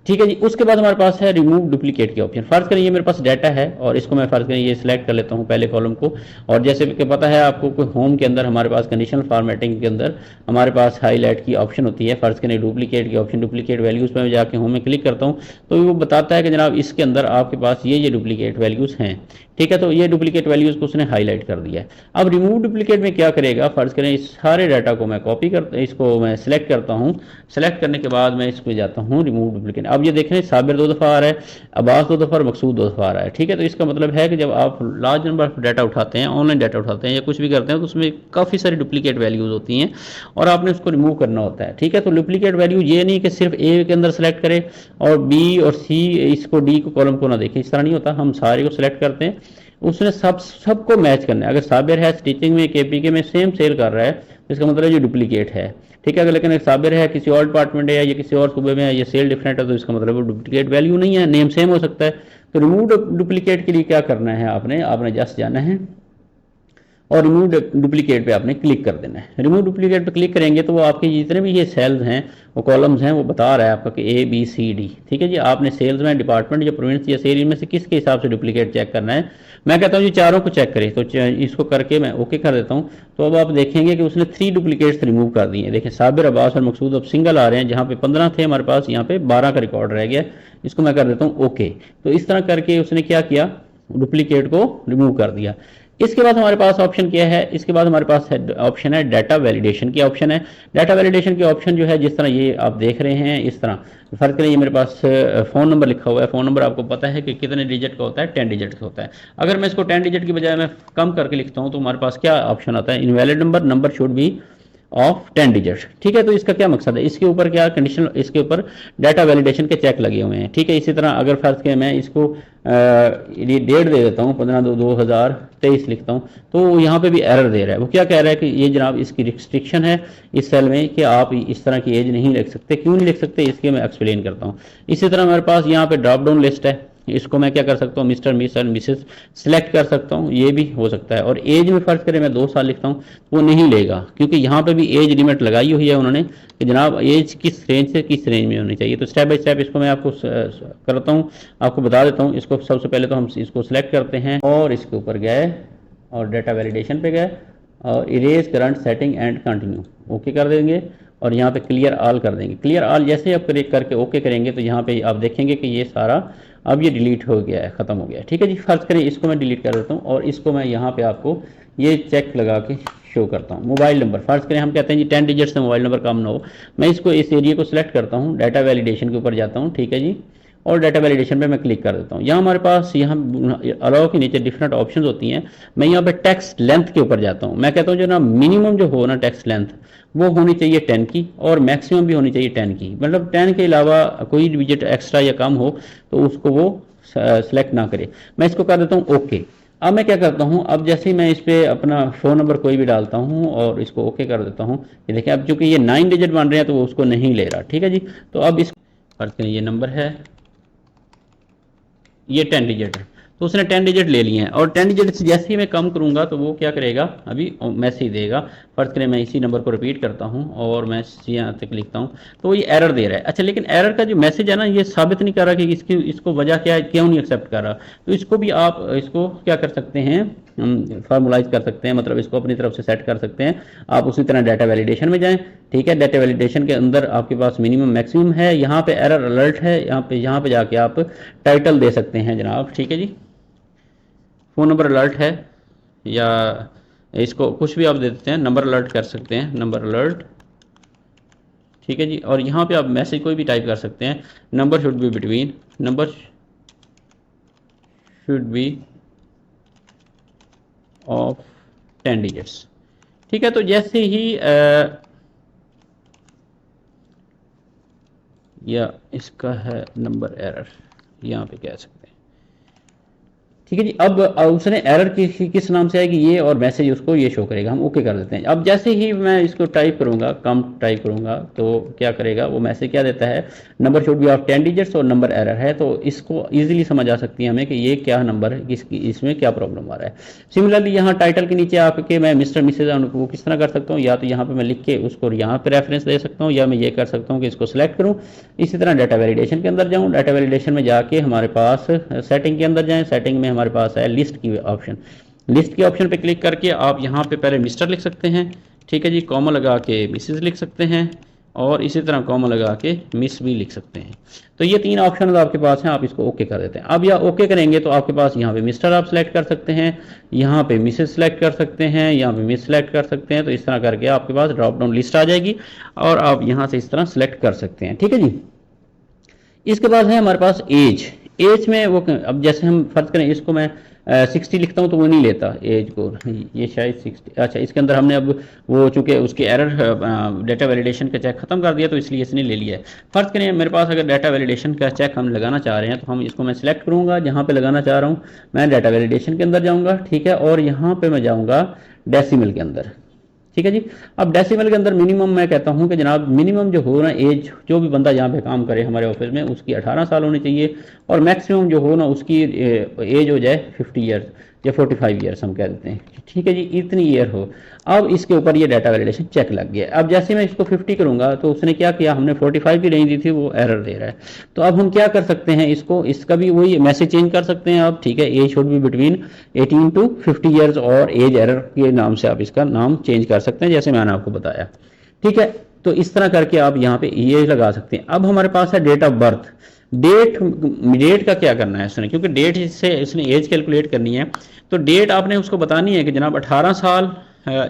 ठीक है जी। उसके बाद हमारे पास है रिमूव डुप्लीकेट के ऑप्शन। फर्ज करें ये मेरे पास डाटा है और इसको मैं फर्ज करें ये सिलेक्ट कर लेता हूँ पहले कॉलम को, और जैसे कि पता है आपको कोई होम के अंदर हमारे पास कंडीशनल फॉर्मेटिंग के अंदर हमारे पास हाईलाइट की ऑप्शन होती है। फर्ज करें डुप्लीकेट की ऑप्शन, डुप्लीकेट वैल्यूज़ पर मैं जाके होम में क्लिक करता हूँ तो वो बताता है कि जनाब इसके अंदर आपके पास ये डुप्लीकेट वैल्यूज़ हैं, ठीक है। तो ये डुप्लीकेट वैल्यूज़ को उसने हाईलाइट कर दिया है। अब रिमूव डुप्लीकेट में क्या करेगा, फर्ज करें इस सारे डाटा को मैं कॉपी कर इसको मैं सिलेक्ट करता हूँ, सेलेक्ट करने के बाद मैं इसको जाता हूँ रिमूव डुप्लीकेट। अब ये देख रहे हैं साबिर 2 दफ़ा आ रहा है, अब्बास 2 दफ़ा और मकसूद 2 दफ़ा आ रहा है, ठीक है। तो इसका मतलब है कि जब आप लार्ज नंबर ऑफ डाटा उठाते हैं, ऑनलाइन डाटा उठाते हैं या कुछ भी करते हैं तो उसमें काफ़ी सारी डुप्लीकेट वैल्यूज़ होती हैं और आपने उसको रिमूव करना होता है, ठीक है। तो डुप्लीकेट वैल्यू ये नहीं कि सिर्फ ए के अंदर सेलेक्ट करें और बी और सी इसको डी को कॉलम को ना देखें, इस तरह नहीं होता। हम सारे को सिलेक्ट करते हैं उसने सबको मैच करना है। अगर साबिर है स्टिचिंग में केपीके में सेम सेल कर रहा है तो इसका मतलब ये डुप्लीकेट है, ठीक है। अगर लेकिन एक साबिर है किसी और डिपार्टमेंट है या किसी और सूबे में है, ये सेल डिफरेंट है, तो इसका मतलब वो डुप्लीकेट वैल्यू नहीं है, नेम सेम हो सकता है। तो रिमूव डुप्लीकेट के लिए क्या करना है, आपने जस्ट जाना है और रिमूव डुप्लीकेट पे आपने क्लिक कर देना है। रिमूव डुप्लीकेट पे क्लिक करेंगे तो वो आपके जितने भी ये सेल्स हैं, वो कॉलम्स हैं, वो बता रहा है आपका कि ए बी सी डी, ठीक है जी। आपने सेल्स में डिपार्टमेंट या प्रोविंस या सेल में से किसके हिसाब से डुप्लीकेट चेक करना है। मैं कहता हूँ जी चारों को चेक करें, तो इसको करके मैं ओके कर देता हूँ। तो अब आप देखेंगे कि उसने 3 डुप्लीकेट्स रिमूव कर दिए। देखें साबिर, अब्बास और मकसूद अब सिंगल आ रहे हैं, जहाँ पे 15 थे हमारे पास, यहाँ पे 12 का रिकॉर्ड रह गया। इसको मैं कर देता हूँ ओके। तो इस तरह करके उसने क्या किया, डुप्लीकेट को रिमूव कर दिया। इसके बाद हमारे पास ऑप्शन क्या है, इसके बाद हमारे पास ऑप्शन है डाटा वैलिडेशन की ऑप्शन है। डाटा वैलिडेशन की ऑप्शन जो है, जिस तरह ये आप देख रहे हैं, इस तरह फर्ज करें, ये मेरे पास फ़ोन नंबर लिखा हुआ है। फ़ोन नंबर आपको पता है कि कितने डिजिट का होता है, 10 डिजिट का होता है। अगर मैं इसको 10 डिजिट की बजाय मैं कम करके लिखता हूँ तो हमारे पास क्या ऑप्शन आता है, invalid number should be of 10 digit, ठीक है। तो इसका क्या मकसद है, इसके ऊपर क्या कंडीशन, इसके ऊपर डाटा वैलिडेशन के चेक लगे हुए हैं, ठीक है। इसी तरह अगर फर्ज के मैं इसको ये डेट दे देता हूँ 15/2/2023 लिखता हूँ, तो यहाँ पे भी एरर दे रहा है। वो क्या कह रहा है कि ये जनाब इसकी रिस्ट्रिक्शन है इस सेल में कि आप इस तरह की एज नहीं लिख सकते। क्यों नहीं लिख सकते, इसके मैं एक्सप्लेन करता हूँ। इसी तरह हमारे पास यहाँ पे ड्रॉप डाउन लिस्ट है, इसको मैं क्या कर सकता हूँ, mister miss and Mrs select कर सकता हूँ, ये भी हो सकता है। और एज में फर्ज करें मैं 2 साल लिखता हूँ, वो नहीं लेगा, क्योंकि यहाँ पे भी एज लिमिट लगाई हुई है उन्होंने कि जनाब एज किस रेंज से किस रेंज में होनी चाहिए। तो स्टेप बाय स्टेप इसको मैं आपको करता हूँ, आपको बता देता हूँ। इसको सबसे पहले तो हम इसको सिलेक्ट करते हैं और इसके ऊपर गए और डाटा वैलिडेशन पे गए और erase current setting and continue okay कर देंगे और यहाँ पे क्लियर ऑल कर देंगे। क्लियर ऑल जैसे ही आप करके ओके करेंगे तो यहाँ पे आप देखेंगे कि ये सारा अब ये डिलीट हो गया है, ख़त्म हो गया है, ठीक है जी। फर्ज करें इसको मैं डिलीट कर देता हूँ और इसको मैं यहाँ पे आपको ये चेक लगा के शो करता हूँ। मोबाइल नंबर फर्ज करें, हम कहते हैं जी 10 डिजिट से मोबाइल नंबर कम ना हो। मैं इसको इस एरिया को सिलेक्ट करता हूँ, डाटा वैलिडेशन के ऊपर जाता हूँ, ठीक है जी, और डाटा वैलिडेशन पे मैं क्लिक कर देता हूँ। यहाँ हमारे पास यहाँ अलाउ के नीचे डिफरेंट ऑप्शंस होती हैं। मैं यहाँ पे टेक्स्ट लेंथ के ऊपर जाता हूँ। मैं कहता हूँ जो ना मिनिमम जो हो ना टेक्स्ट लेंथ वो होनी चाहिए 10 की और मैक्सिमम भी होनी चाहिए 10 की, मतलब 10 के अलावा कोई डिजिट एक्स्ट्रा या कम हो तो उसको वो सेलेक्ट ना करे। मैं इसको कर देता हूँ ओके। अब मैं क्या करता हूँ, अब जैसे ही मैं इस पर अपना फ़ोन नंबर कोई भी डालता हूँ और इसको ओके कर देता हूँ, ये देखिए अब चूंकि ये 9 डिजिट बन रहे हैं तो वो उसको नहीं ले रहा, ठीक है जी। तो अब इस फर्ज करें ये नंबर है, ये 10 डिजिट है, तो उसने 10 डिजिट ले लिए हैं और 10 डिजिट से जैसे ही मैं कम करूंगा तो वो क्या करेगा, अभी मैसेज देगा। फर्ज करें मैं इसी नंबर को रिपीट करता हूं और मैं यहाँ तक लिखता हूं तो ये एरर दे रहा है। अच्छा, लेकिन एरर का जो मैसेज है ना, ये साबित नहीं कर रहा कि इसको वजह क्या है, क्यों नहीं एक्सेप्ट कर रहा। तो इसको भी आप इसको क्या कर सकते हैं, फार्मूलाइज कर सकते हैं, मतलब इसको अपनी तरफ से सेट कर सकते हैं। आप उसी तरह डाटा वैलिडेशन में जाएं, ठीक है। डाटा वैलिडेशन के अंदर आपके पास मिनिमम मैक्सिमम है, यहाँ पे एरर अलर्ट है, यहाँ पे जाके आप टाइटल दे सकते हैं जनाब, ठीक है जी। फ़ोन नंबर अलर्ट है या इसको कुछ भी आप दे देते हैं, नंबर अलर्ट कर सकते हैं, नंबर अलर्ट, ठीक है जी। और यहाँ पे आप मैसेज कोई भी टाइप कर सकते हैं, number should be between, number should be of 10 digits, ठीक है। तो जैसे ही या इसका है नंबर एरर, यहाँ पे कह सकते हैं, ठीक है जी। अब उसने एरर किस नाम से आएगी ये, और मैसेज उसको ये शो करेगा, हम ओके कर देते हैं। अब जैसे ही मैं इसको टाइप करूंगा, कम टाइप करूंगा तो क्या करेगा, वो मैसेज क्या देता है, number should be of 10 digits और नंबर एरर है। तो इसको इजीली समझ आ सकती है हमें कि ये क्या नंबर है, इसमें क्या प्रॉब्लम आ रहा है। सिमिलरली यहाँ टाइटल के नीचे आपके मैं मिस्टर मिसेज वो किस तरह कर सकता हूँ, या तो यहाँ पे मैं लिख के उसको यहाँ पे रेफरेंस दे सकता हूँ, या मैं ये कर सकता हूँ कि इसको सिलेक्ट करूँ। इसी तरह डाटा वैलिडेशन के अंदर जाऊँ, डाटा वैलिडेशन में जाके हमारे पास सेटिंग के अंदर जाएँ, सेटिंग में हमारे पास है लिस्ट की ऑप्शन। लिस्ट के ऑप्शन पे क्लिक करके आप यहाँ पे पहले मिस्टर लिख सकते हैं, ठीक है जी, कॉमा लगा के मिसेस लिख सकते हैं और इसी तरह कॉमा लगा के मिस भी लिख सकते हैं। तो ये 3 ऑप्शन आपके पास हैं, आप इसको ओके कर देते हैं। अब या ओके करेंगे तो आपके पास यहाँ पे मिस्टर आप सिलेक्ट कर सकते हैं, यहाँ पे मिसेस सिलेक्ट कर सकते हैं, यहाँ पे मिस सिलेक्ट कर सकते हैं। तो इस तरह करके आपके पास ड्रॉप डाउन लिस्ट आ जाएगी और आप यहाँ से इस तरह सिलेक्ट कर सकते हैं, ठीक है जी। इसके बाद है हमारे पास एज। एज में वो अब जैसे हम फर्ज करें इसको मैं 60 लिखता हूँ तो वो नहीं लेता एज को, ये शायद 60। अच्छा, इसके अंदर हमने अब वो चूँकि उसकी एरर डाटा वैलिडेशन का चेक ख़त्म कर दिया तो इसलिए इसने ले लिया है। फ़र्ज़ करें मेरे पास अगर डाटा वैलिडेशन का चेक हम लगाना चाह रहे हैं तो हम इसको मैं सिलेक्ट करूँगा, जहाँ पे लगाना चाह रहा हूँ मैं डाटा वैलिडेशन के अंदर जाऊँगा, ठीक है, और यहाँ पे मैं जाऊँगा डेसिमल के अंदर, ठीक है जी। अब डेसिमल के अंदर मिनिमम मैं कहता हूँ कि जनाब मिनिमम जो हो ना एज, जो भी बंदा यहाँ पे काम करे हमारे ऑफिस में उसकी 18 साल होनी चाहिए, और मैक्सिमम जो हो ना उसकी एज हो जाए 50 ईयर्स या 45 ईयर्स हम कह देते हैं, ठीक है जी, इतनी ईयर हो। अब इसके ऊपर ये डाटा वैलिडेशन चेक लग गया। अब जैसे मैं इसको 50 करूँगा तो उसने क्या किया, हमने 45 की रेंज दी थी, वो एरर दे रहा है। तो अब हम क्या कर सकते हैं, इसका भी वही मैसेज चेंज कर सकते हैं आप, ठीक है, age should be between 18 to 50 years, और एज एरर के नाम से आप इसका नाम चेंज कर सकते हैं जैसे मैंने आपको बताया, ठीक है। तो इस तरह करके आप यहाँ पे ये लगा सकते हैं। अब हमारे पास है डेट ऑफ बर्थ। डेट का क्या करना है इसने, क्योंकि डेट से इसने एज कैलकुलेट करनी है, तो डेट आपने उसको बतानी है कि जनाब 18 साल,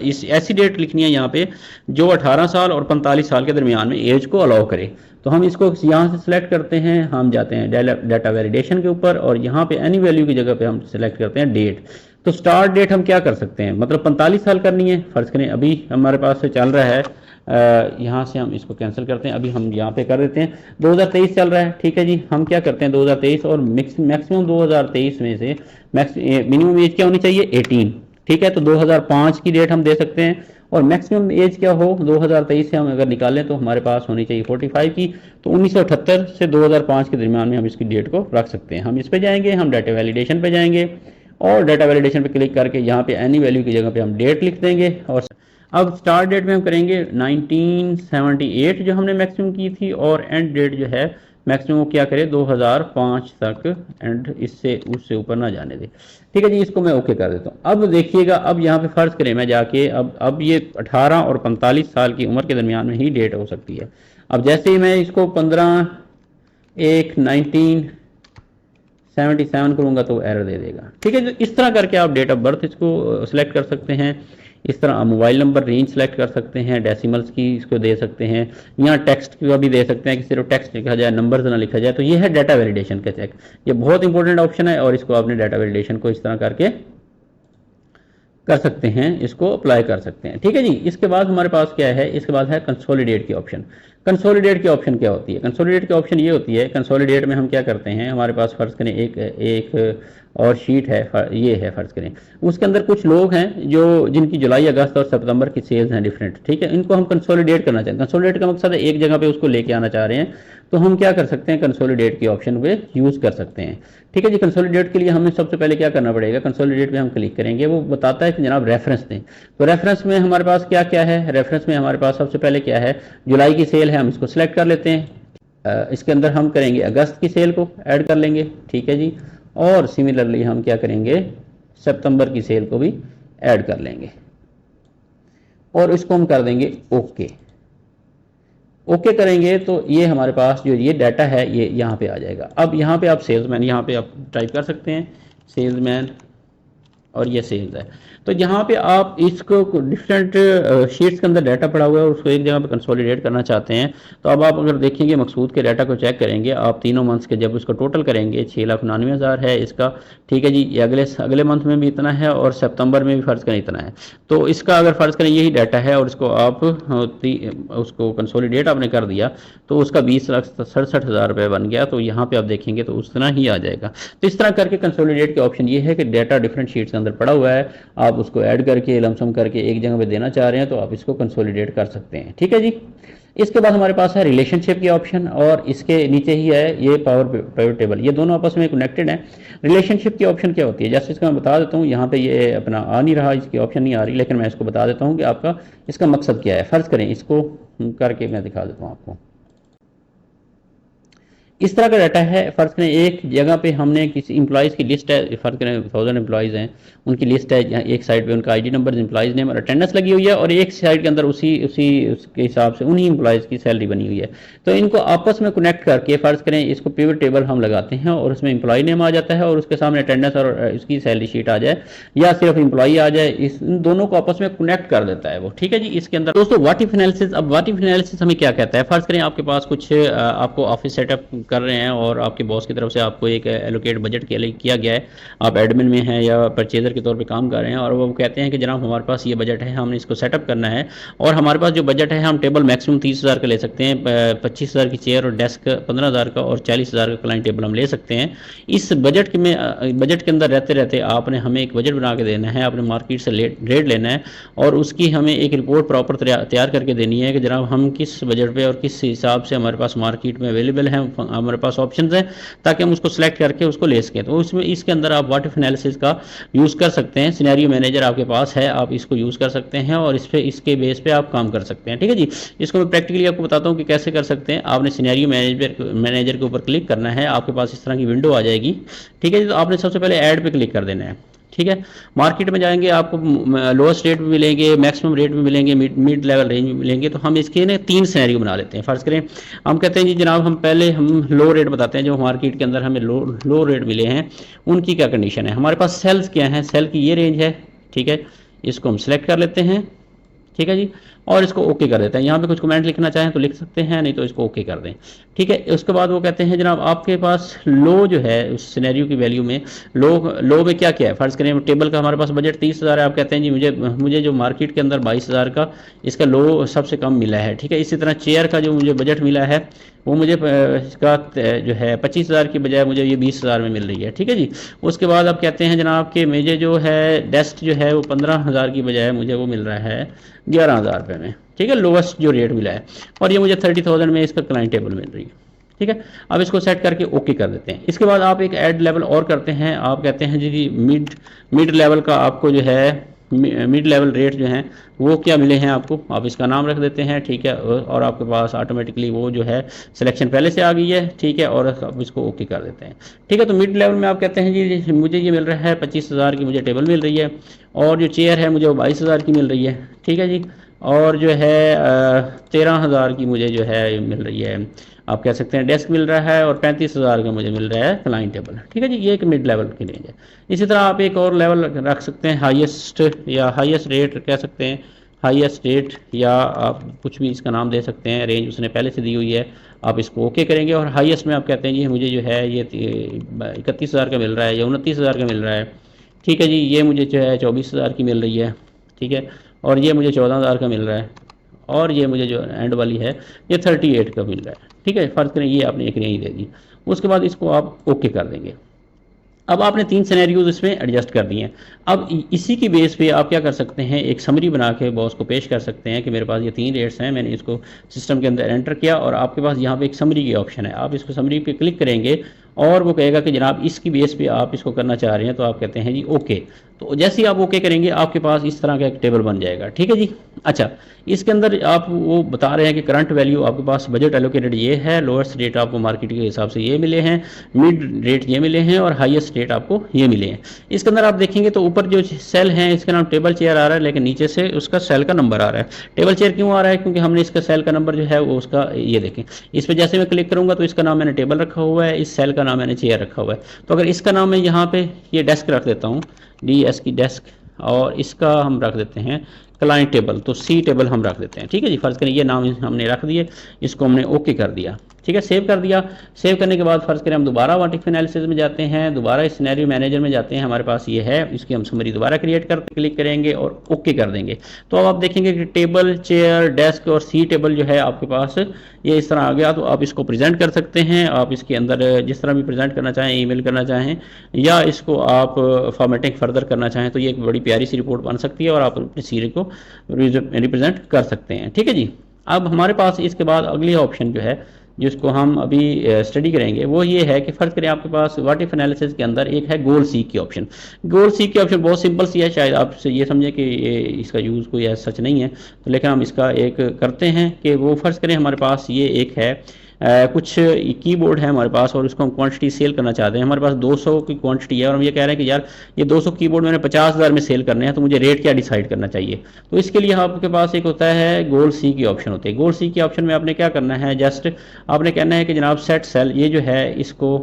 इस ऐसी डेट लिखनी है यहाँ पे जो 18 साल और 45 साल के दरमियान में एज को अलाउ करे। तो हम इसको यहाँ से सिलेक्ट करते हैं, हम जाते हैं डाटा वैलिडेशन के ऊपर, और यहाँ पे एनी वैल्यू की जगह पे हम सिलेक्ट करते हैं डेट। तो स्टार्ट डेट हम क्या कर सकते हैं, मतलब 45 साल करनी है, फर्ज करें अभी हमारे पास से चल रहा है, यहाँ से हम इसको कैंसिल करते हैं, अभी हम यहाँ पे कर देते हैं 2023 चल रहा है, ठीक है जी। हम क्या करते हैं 2023, और मैक्सिमम 2023 में से मिनिमम एज क्या होनी चाहिए 18, ठीक है। तो 2005 की डेट हम दे सकते हैं, और मैक्सिमम एज क्या हो 2023 से हम अगर निकालें तो हमारे पास होनी चाहिए 45 की। तो 1978 से 2005 के दरमियान में हम इसकी डेट को रख सकते हैं। हम इस पे जाएंगे, हम डाटा वैलिडेशन पे जाएंगे, और डाटा वैलिडेशन पे क्लिक करके यहाँ पे एनी वैल्यू की जगह पे हम डेट लिख देंगे, और अब स्टार्ट डेट में हम करेंगे 1978 जो हमने मैक्सिमम की थी, और एंड डेट जो है मैक्सिमम क्या करें 2005 तक, एंड इससे उससे ऊपर ना जाने दे, ठीक है जी। इसको मैं ओके कर देता हूँ। अब देखिएगा, अब यहाँ पे फर्ज करें मैं जाके अब ये 18 और 45 साल की उम्र के दरमियान में ही डेट हो सकती है। अब जैसे ही मैं इसको 15/1/1977 करूँगा तो एरर दे देगा, ठीक है। इस तरह करके आप डेट ऑफ बर्थ इसको सिलेक्ट कर सकते हैं। इस तरह आप मोबाइल नंबर रेंज सेलेक्ट कर सकते हैं, डेसिमल्स की इसको दे सकते हैं, यहाँ टेक्स्ट का भी दे सकते हैं कि सिर्फ टेक्स्ट लिखा जाए, नंबर्स ना लिखा जाए। तो ये है डाटा वैलिडेशन का चेक, ये बहुत इंपॉर्टेंट ऑप्शन है, और इसको आपने डाटा वैलिडेशन को इस तरह करके कर सकते हैं, इसको अप्लाई कर सकते हैं, ठीक है जी। इसके बाद हमारे पास क्या है, इसके बाद है कंसोलिडेट की ऑप्शन। कंसोलिडेट की ऑप्शन क्या होती है, कंसोलिडेट की ऑप्शन ये होती है, कंसोलिडेट में हम क्या करते हैं, हमारे पास फर्ज करें एक और शीट है, ये है फर्ज करें, उसके अंदर कुछ लोग हैं जो जिनकी जुलाई अगस्त और सितंबर की सेल्स हैं डिफरेंट, ठीक है। इनको हम कंसोलिडेट करना चाहते हैं। कंसोलिडेट का मकसद है एक जगह पे उसको लेके आना चाह रहे हैं, तो हम क्या कर सकते हैं, कंसोलिडेट की ऑप्शन पे यूज़ कर सकते हैं, ठीक है जी। कंसोलिडेट के लिए हमें सबसे पहले क्या करना पड़ेगा, कंसोलिडेट पे हम क्लिक करेंगे, वो बताता है कि जनाब रेफरेंस दें। तो रेफरेंस में हमारे पास क्या क्या है, रेफरेंस में हमारे पास सबसे पहले क्या है, जुलाई की सेल है, हम इसको सिलेक्ट कर लेते हैं। इसके अंदर हम करेंगे अगस्त की सेल को ऐड कर लेंगे, ठीक है जी, और सिमिलरली हम क्या करेंगे सितंबर की सेल को भी ऐड कर लेंगे, और इसको हम कर देंगे ओके। ओके करेंगे तो ये हमारे पास जो ये डाटा है ये यहाँ पे आ जाएगा। अब यहाँ पे आप सेल्समैन, यहाँ पे आप टाइप कर सकते हैं सेल्समैन, और ये सेल्स है। तो यहाँ पे आप इसको डिफरेंट शीट्स के अंदर डाटा पड़ा हुआ है और उसको एक जगह पे कंसोलिडेट करना चाहते हैं, तो अब आप अगर देखेंगे मकसूद के डाटा को चेक करेंगे, आप तीनों मंथ्स के जब उसको टोटल करेंगे 6,99,000 है इसका, ठीक है जी। ये अगले मंथ में भी इतना है, और सितंबर में भी फ़र्ज़ करें इतना है। तो इसका अगर फ़र्ज़ करें यही डाटा है, और इसको आप उसको कंसोलिडेट आपने कर दिया, तो उसका 20,67,000 रुपये बन गया। तो यहाँ पर आप देखेंगे तो उतना ही आ जाएगा। तो इस तरह करके कंसोलिडेट के ऑप्शन ये है कि डाटा डिफरेंट शीट्स के अंदर पड़ा हुआ है, आप उसको ऐड करके लमसम करके एक जगह पे देना चाह रहे हैं, तो आप इसको कंसोलिडेट कर सकते हैं, ठीक है जी। इसके बाद हमारे पास है रिलेशनशिप की ऑप्शन, और इसके नीचे ही है ये पावर टेबल, ये दोनों आपस में कनेक्टेड हैं। रिलेशनशिप की ऑप्शन क्या होती है, जैसे इसका मैं बता देता हूँ, यहाँ पे ये अपना आ नहीं रहा, इसकी ऑप्शन नहीं आ रही, लेकिन मैं इसको बता देता हूँ कि आपका इसका मकसद क्या है। फ़र्ज़ करें इसको करके मैं दिखा देता हूँ आपको। इस तरह का डाटा है, फ़र्ज़ करें एक जगह पे हमने किसी एम्प्लॉइज़ की लिस्ट है, फ़र्ज़ करें 1000 एम्प्लॉइज़ हैं, उनकी लिस्ट है, यहाँ एक साइड पे उनका आईडी नंबर, एम्प्लॉइज़ नेम और अटेंडेंस लगी हुई है, और एक साइड के अंदर उसके हिसाब से उन्हीं एम्प्लॉइज़ की सैलरी बनी हुई है। तो इनको आपस में कनेक्ट करके फ़र्ज़ करें इसको पिवट टेबल हम लगाते हैं, और उसमें एम्प्लॉई नेम आ जाता है, और उसके सामने अटेंडेंस और इसकी सैलरी शीट आ जाए, या सिर्फ एम्प्लॉई आ जाए, इन दोनों को आपस में कनेक्ट कर देता है वो, ठीक है जी। इसके अंदर दोस्तों व्हाट इफ एनालिसिस, अब व्हाट इफ एनालिसिस हमें क्या कहता है, फ़र्ज़ करें आपके पास कुछ आपको ऑफिस सेटअप कर रहे हैं और आपके बॉस की तरफ से आपको एक एलोकेट बजट किया गया है, आप एडमिन में हैं या परचेजर के तौर पे काम कर रहे हैं, और वो कहते हैं कि जनाब हमारे पास ये बजट है, हमने इसको सेटअप करना है, और हमारे पास जो बजट है हम टेबल मैक्सिमम 30,000 का ले सकते हैं, 25,000 की चेयर और डेस्क 15,000 का, और 40,000 का क्लाइंट टेबल हम ले सकते हैं। इस बजट के अंदर रहते रहते आपने हमें एक बजट बना के देना है, आपने मार्केट से रेट लेना है, और उसकी हमें एक रिपोर्ट प्रॉपर तैयार करके देनी है कि जनाब हम किस बजट पे और किस हिसाब से हमारे पास मार्केट में अवेलेबल है, हमारे पास ऑप्शन हैं, ताकि हम उसको सेलेक्ट करके उसको ले सकें। तो उसमें इसके अंदर आप व्हाट इफ एनालिसिस का यूज़ कर सकते हैं। सिनेरियो मैनेजर आपके पास है, आप इसको यूज़ कर सकते हैं और इसके बेस पे आप काम कर सकते हैं। ठीक है जी, इसको मैं प्रैक्टिकली आपको बताता हूँ कि कैसे कर सकते हैं। आपने सिनेरियो मैनेजर के ऊपर क्लिक करना है, आपके पास इस तरह की विंडो आ जाएगी। ठीक है जी, तो आपने सबसे पहले ऐड पे क्लिक कर देना है। ठीक है, मार्केट में जाएंगे, आपको लोएस्ट रेट भी मिलेंगे, मैक्सिमम रेट भी मिलेंगे, मिड लेवल रेंज भी मिलेंगे। तो हम इसके ना 3 सिनेरियो बना लेते हैं। फर्ज करें हम कहते हैं जी जनाब हम पहले लो रेट बताते हैं, जो मार्केट के अंदर हमें लो रेट मिले हैं उनकी क्या कंडीशन है। हमारे पास सेल्स क्या है, सेल की ये रेंज है। ठीक है, इसको हम सेलेक्ट कर लेते हैं। ठीक है जी, और इसको ओके कर देते हैं। यहाँ पे कुछ कमेंट लिखना चाहें तो लिख सकते हैं, नहीं तो इसको ओके कर दें। ठीक है, उसके बाद वो कहते हैं जनाब आपके पास लो जो है उस सिनेरियो की वैल्यू में लो में क्या क्या है। फर्ज करें टेबल का हमारे पास बजट 30,000 है, आप कहते हैं जी मुझे जो मार्केट के अंदर 22,000 का इसका लो सबसे कम मिला है। ठीक है, इसी तरह चेयर का जो मुझे बजट मिला है वो मुझे इसका जो है 25,000 की बजाय मुझे ये 20,000 में मिल रही है। ठीक है जी, उसके बाद आप कहते हैं जनाब कि मुझे जो है डेस्क जो है वो 15,000 की बजाय मुझे वो मिल रहा है 11,000 रुपये में। ठीक है, लोवेस्ट जो रेट मिला है, और ये मुझे 30,000 में इसका क्लाइंट टेबल मिल रही है। ठीक है, अब इसको सेट करके ओके कर देते हैं। इसके बाद आप एक ऐड लेवल और करते हैं, आप कहते हैं जी मिड लेवल का आपको जो है मिड लेवल रेट जो हैं वो क्या मिले हैं आपको, आप इसका नाम रख देते हैं। ठीक है, और आपके पास ऑटोमेटिकली वो जो है सिलेक्शन पहले से आ गई है। ठीक है, और आप इसको ओके कर देते हैं। ठीक है, तो मिड लेवल में आप कहते हैं जी मुझे ये मिल रहा है 25,000 की मुझे टेबल मिल रही है, और जो चेयर है मुझे वो 22,000 की मिल रही है। ठीक है जी, और जो है 13,000 की मुझे जो है मिल रही है, आप कह सकते हैं डेस्क मिल रहा है, और 35,000 का मुझे मिल रहा है क्लाइंट टेबल। ठीक है जी, ये एक मिड लेवल की रेंज है। इसी तरह आप एक और लेवल रख सकते हैं, हाईएस्ट या हाईएस्ट रेट कह सकते हैं, हाईएस्ट रेट, या आप कुछ भी इसका नाम दे सकते हैं। रेंज उसने पहले से दी हुई है, आप इसको ओके करेंगे, और हाईएस्ट में आप कहते हैं जी मुझे जो है ये 31,000 का मिल रहा है या 29,000 का मिल रहा है। ठीक है जी, ये मुझे जो है 24,000 की मिल रही है। ठीक है, और ये मुझे 14,000 का मिल रहा है, और ये मुझे जो एंड वाली है ये 38 का मिल रहा है। ठीक है, फर्ज करें ये आपने एक रेंज दे दी, उसके बाद इसको आप ओके कर देंगे। अब आपने 3 सिनेरियोज इसमें एडजस्ट कर दिए हैं। अब इसी की बेस पे आप क्या कर सकते हैं, एक समरी बना के बॉस को पेश कर सकते हैं कि मेरे पास ये 3 रेट्स हैं, मैंने इसको सिस्टम के अंदर एंटर किया, और आपके पास यहाँ पे एक समरी की ऑप्शन है। आप इसको समरी पे क्लिक करेंगे और वो कहेगा कि जनाब इसकी बेस पे आप इसको करना चाह रहे हैं, तो आप कहते हैं जी ओके। तो जैसे ही आप ओके करेंगे आपके पास इस तरह का एक टेबल बन जाएगा। ठीक है जी, अच्छा, इसके अंदर आप वो बता रहे हैं कि करंट वैल्यू आपके पास बजट एलोकेटेड ये है, लोएस्ट रेट आपको मार्केट के हिसाब से ये मिले हैं, मिड रेट ये मिले हैं, और हाईएस्ट रेट आपको ये मिले हैं। इसके अंदर आप देखेंगे तो ऊपर जो सेल है इसका नाम टेबल चेयर आ रहा है, लेकिन नीचे से उसका सेल का नंबर आ रहा है। टेबल चेयर क्यों आ रहा है, क्योंकि हमने इसका सेल का नंबर जो है वो उसका ये देखें, इस पर जैसे मैं क्लिक करूंगा तो इसका नाम मैंने टेबल रखा हुआ है, इस सेल का नाम मैंने चेयर रखा हुआ है। तो अगर इसका नाम मैं यहाँ पे ये डेस्क रख देता हूँ, DS की डेस्क, और इसका हम रख देते हैं क्लाइंट टेबल, तो C टेबल हम रख देते हैं। ठीक है जी, फर्ज करें ये नाम हमने रख दिए, इसको हमने ओके कर दिया। ठीक है, सेव कर दिया। सेव करने के बाद फर्ज करें हम दोबारा व्हाट इफ एनालिसिस में जाते हैं, दोबारा इस सिनेरियो मैनेजर में जाते हैं, हमारे पास ये है, इसकी हम समरी दोबारा क्रिएट कर क्लिक करेंगे और ओके कर देंगे। तो अब आप देखेंगे कि टेबल, चेयर, डेस्क और C टेबल जो है आपके पास ये इस तरह आ गया। तो आप इसको प्रेजेंट कर सकते हैं, आप इसके अंदर जिस तरह भी प्रेजेंट करना चाहें, ईमेल करना चाहें, या इसको आप फॉर्मेटिंग फर्दर करना चाहें, तो ये एक बड़ी प्यारी सी रिपोर्ट बन सकती है और आप अपने सीरी को रिप्रेजेंट कर सकते हैं। ठीक है जी, अब हमारे पास इसके बाद अगली ऑप्शन जो है जिसको हम अभी स्टडी करेंगे वो ये है कि फर्ज करें आपके पास व्हाट इफ एनालिसिस के अंदर एक है गोल सीक की ऑप्शन। गोल सीक की ऑप्शन बहुत सिंपल सी है, शायद आप ये समझे कि इसका यूज़ कोई ऐसा सच नहीं है, तो लेकिन हम इसका एक करते हैं कि वो फर्ज करें हमारे पास ये एक है कुछ कीबोर्ड है हमारे पास, और उसको हम क्वांटिटी सेल करना चाहते हैं। हमारे पास 200 की क्वांटिटी है, और हम ये कह रहे हैं कि यार ये 200 कीबोर्ड मैंने 50,000 में सेल करने हैं, तो मुझे रेट क्या डिसाइड करना चाहिए। तो इसके लिए आपके पास एक होता है गोल सी की ऑप्शन होती है। गोल सी की ऑप्शन में आपने क्या करना है, जस्ट आपने कहना है कि जनाब सेट सेल, ये जो है इसको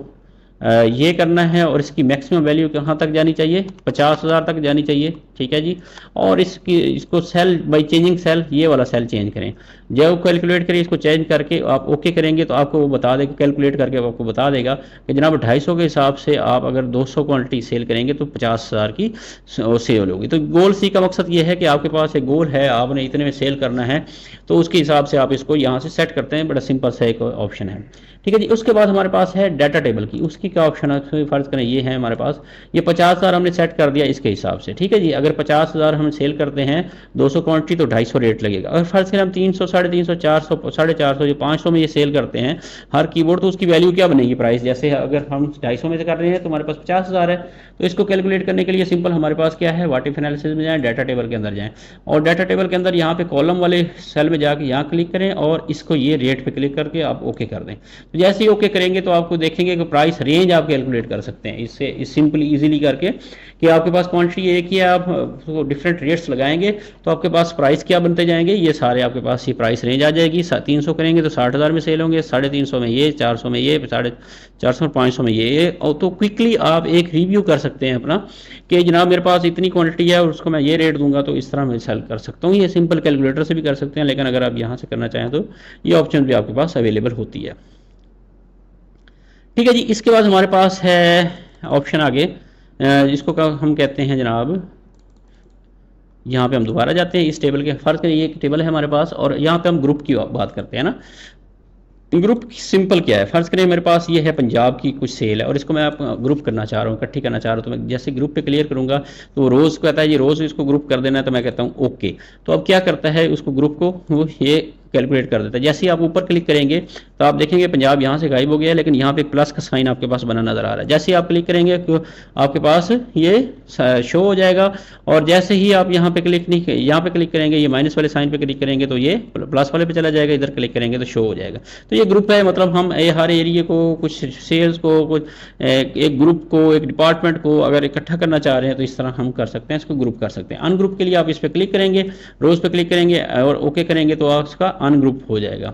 ये करना है और इसकी मैक्सिमम वैल्यू कहाँ तक जानी चाहिए, 50,000 तक जानी चाहिए। ठीक है जी। और इसको सेल बाई चेंजिंग सेल, ये वाला सेल चेंज करें। जब कैलकुलेट करें इसको चेंज करके आप ओके करेंगे तो आपको वो बता देगा, कैलकुलेट करके आपको बता देगा कि जनाब 250 के हिसाब से आप अगर 200 क्वांटिटी सेल करेंगे तो 50,000 की सेल होगी। तो गोल सी का मकसद ये है कि आपके पास एक गोल है, आपने इतने में सेल करना है, तो उसके हिसाब से आप इसको यहाँ से सेट करते हैं। बड़ा सिंपल सा एक ऑप्शन है। ठीक है जी। उसके बाद हमारे पास है डाटा टेबल की, उसकी क्या ऑप्शन है, फर्ज करें ये है हमारे पास, ये 50,000 हमने सेट कर दिया इसके हिसाब से। ठीक है जी। अगर 50,000 हम सेल करते हैं 200 क्वांटिटी तो 250 रेट लगेगा। अगर फर्ज करें हम 300, 350, 400, 450, जो 500 में ये सेल करते हैं हर कीबोर्ड, तो उसकी वैल्यू क्या बनेगी प्राइस। जैसे अगर हम 250 में से कर रहे हैं तो हमारे पास 50,000 है, तो इसको कैलकुलेट करने के लिए सिंपल हमारे पास क्या है, व्हाट इफ एनालिसिस में जाएं, डाटा टेबल के अंदर जाएं और डाटा टेबल के अंदर यहाँ पे कॉलम वाले सेल में जाके यहाँ क्लिक करें और इसको ये रेट पे क्लिक करके आप ओके कर दें। तो जैसे ही ओके करेंगे तो आपको देखेंगे कि प्राइस रेंज आप कैलकुलेट कर सकते हैं इससे, इस सिंपली इजीली करके कि आपके पास क्वांटिटी एक ही है, आप डिफरेंट रेट्स लगाएंगे तो आपके पास प्राइस क्या बनते जाएंगे, ये सारे आपके पास ये प्राइस रेंज आ जाएगी। 300 करेंगे तो 60,000 में सेल होंगे, 350 में ये, 400 में ये, 450 में 500 में ये। और तो क्विकली आप एक रिव्यू कर सकते हैं अपना कि जनाब मेरे पास इतनी क्वांटिटी है और उसको मैं ये रेट दूंगा तो इस तरह मैं सेल कर सकता हूँ। ये सिंपल कैलकुलेटर से भी कर सकते हैं, लेकिन अगर आप यहाँ से करना चाहें तो ये ऑप्शन भी आपके पास अवेलेबल होती है। ठीक है जी। इसके बाद हमारे पास है ऑप्शन आगे, जिसको हम कहते हैं जनाब, यहाँ पे हम दोबारा जाते हैं इस टेबल के, फर्ज करिए एक टेबल है हमारे पास और यहाँ पे हम ग्रुप की बात करते हैं ना। ग्रुप सिंपल क्या है, फर्ज करें मेरे पास ये है पंजाब की कुछ सेल है और इसको मैं आप ग्रुप करना चाह रहा हूँ, इकट्ठी करना चाह रहा हूँ। तो मैं जैसे ग्रुप पे क्लियर करूंगा तो रोज़ कहता है ये रोज़ इसको ग्रुप कर देना है, तो मैं कहता हूँ ओके। तो अब क्या करता है, उसको ग्रुप को वो ये कैलकुलेट कर देता है। जैसे ही आप ऊपर क्लिक करेंगे तो आप देखेंगे पंजाब यहाँ से गायब हो गया है, लेकिन यहाँ पे प्लस का साइन आपके पास बना नजर आ रहा है। जैसे ही आप क्लिक करेंगे तो आपके पास ये शो हो जाएगा और जैसे ही आप यहाँ पे क्लिक नहीं, यहाँ पे क्लिक करेंगे, ये माइनस वाले साइन पे क्लिक करेंगे तो ये प्लस वाले पे चला जाएगा, इधर क्लिक करेंगे तो शो हो जाएगा। तो ये ग्रुप है, मतलब हम हर एरिया को, कुछ सेल्स को, कुछ एक ग्रुप को, एक डिपार्टमेंट को अगर इकट्ठा करना चाह रहे हैं तो इस तरह हम कर सकते हैं, इसको ग्रुप कर सकते हैं। अनग्रुप के लिए आप इस पर क्लिक करेंगे, रोज पे क्लिक करेंगे और ओके करेंगे तो आपका अनग्रुप हो जाएगा।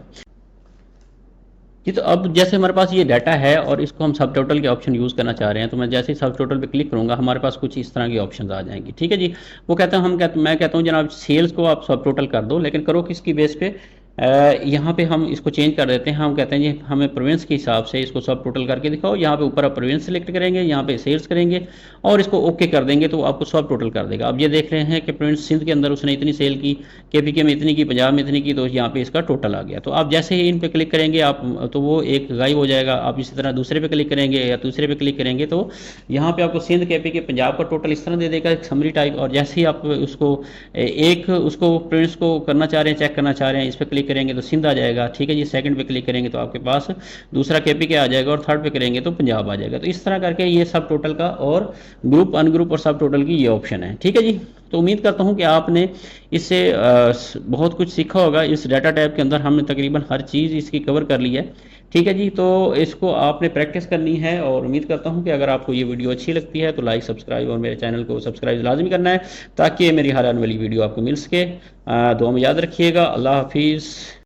जी। तो अब जैसे हमारे पास ये डाटा है और इसको हम सब टोटल के ऑप्शन यूज़ करना चाह रहे हैं, तो मैं जैसे ही सब टोटल पे क्लिक करूंगा हमारे पास कुछ इस तरह की ऑप्शंस आ जाएंगी। ठीक है जी। वो कहते हैं, मैं कहता हूँ जनाब सेल्स को आप सब टोटल कर दो, लेकिन करो किसकी बेस पे, यहाँ पे हम इसको चेंज कर देते हैं। हम कहते हैं जी हमें प्रोविंस के हिसाब से इसको सब टोटल करके दिखाओ। यहाँ पे ऊपर आप प्रोविंस सेलेक्ट करेंगे, यहाँ पे सेल्स करेंगे और इसको ओके कर देंगे तो आपको सब टोटल कर देगा। अब ये देख रहे हैं कि प्रोविंस सिंध के अंदर उसने इतनी सेल की, केपीके में इतनी की, पंजाब में इतनी की, तो यहाँ पे इसका टोटल आ गया। तो आप जैसे ही इन पे क्लिक करेंगे आप तो वो एक गायब हो जाएगा। आप इसी तरह दूसरे पे क्लिक करेंगे या दूसरे पे क्लिक करेंगे तो यहाँ पे आपको सिंध, केपीके, पंजाब का टोटल इस तरह दे देगा, एक समरी टाइप। और जैसे ही आप उसको उसको प्रोविंस को करना चाह रहे हैं, चेक करना चाह रहे हैं, इस पर क्लिक करेंगे तो सिंध आ जाएगा। ठीक है जी। सेकंड पे क्लिक करेंगे तो आपके पास दूसरा केपी के आ जाएगा और थर्ड पे करेंगे तो पंजाब आ जाएगा। तो इस तरह करके ये सब टोटल का और ग्रुप, अनग्रुप और सब टोटल की ये ऑप्शन है। ठीक है जी। तो उम्मीद करता हूं कि आपने इससे बहुत कुछ सीखा होगा। इस डाटा टैब के अंदर हमने तकरीबन हर चीज़ इसकी कवर कर ली है। ठीक है जी। तो इसको आपने प्रैक्टिस करनी है और उम्मीद करता हूं कि अगर आपको ये वीडियो अच्छी लगती है तो लाइक, सब्सक्राइब और मेरे चैनल को सब्सक्राइब लाजमी करना है ताकि मेरी हर आने वाली वीडियो आपको मिल सके। दुआ में याद रखिएगा। अल्लाह हाफिज़।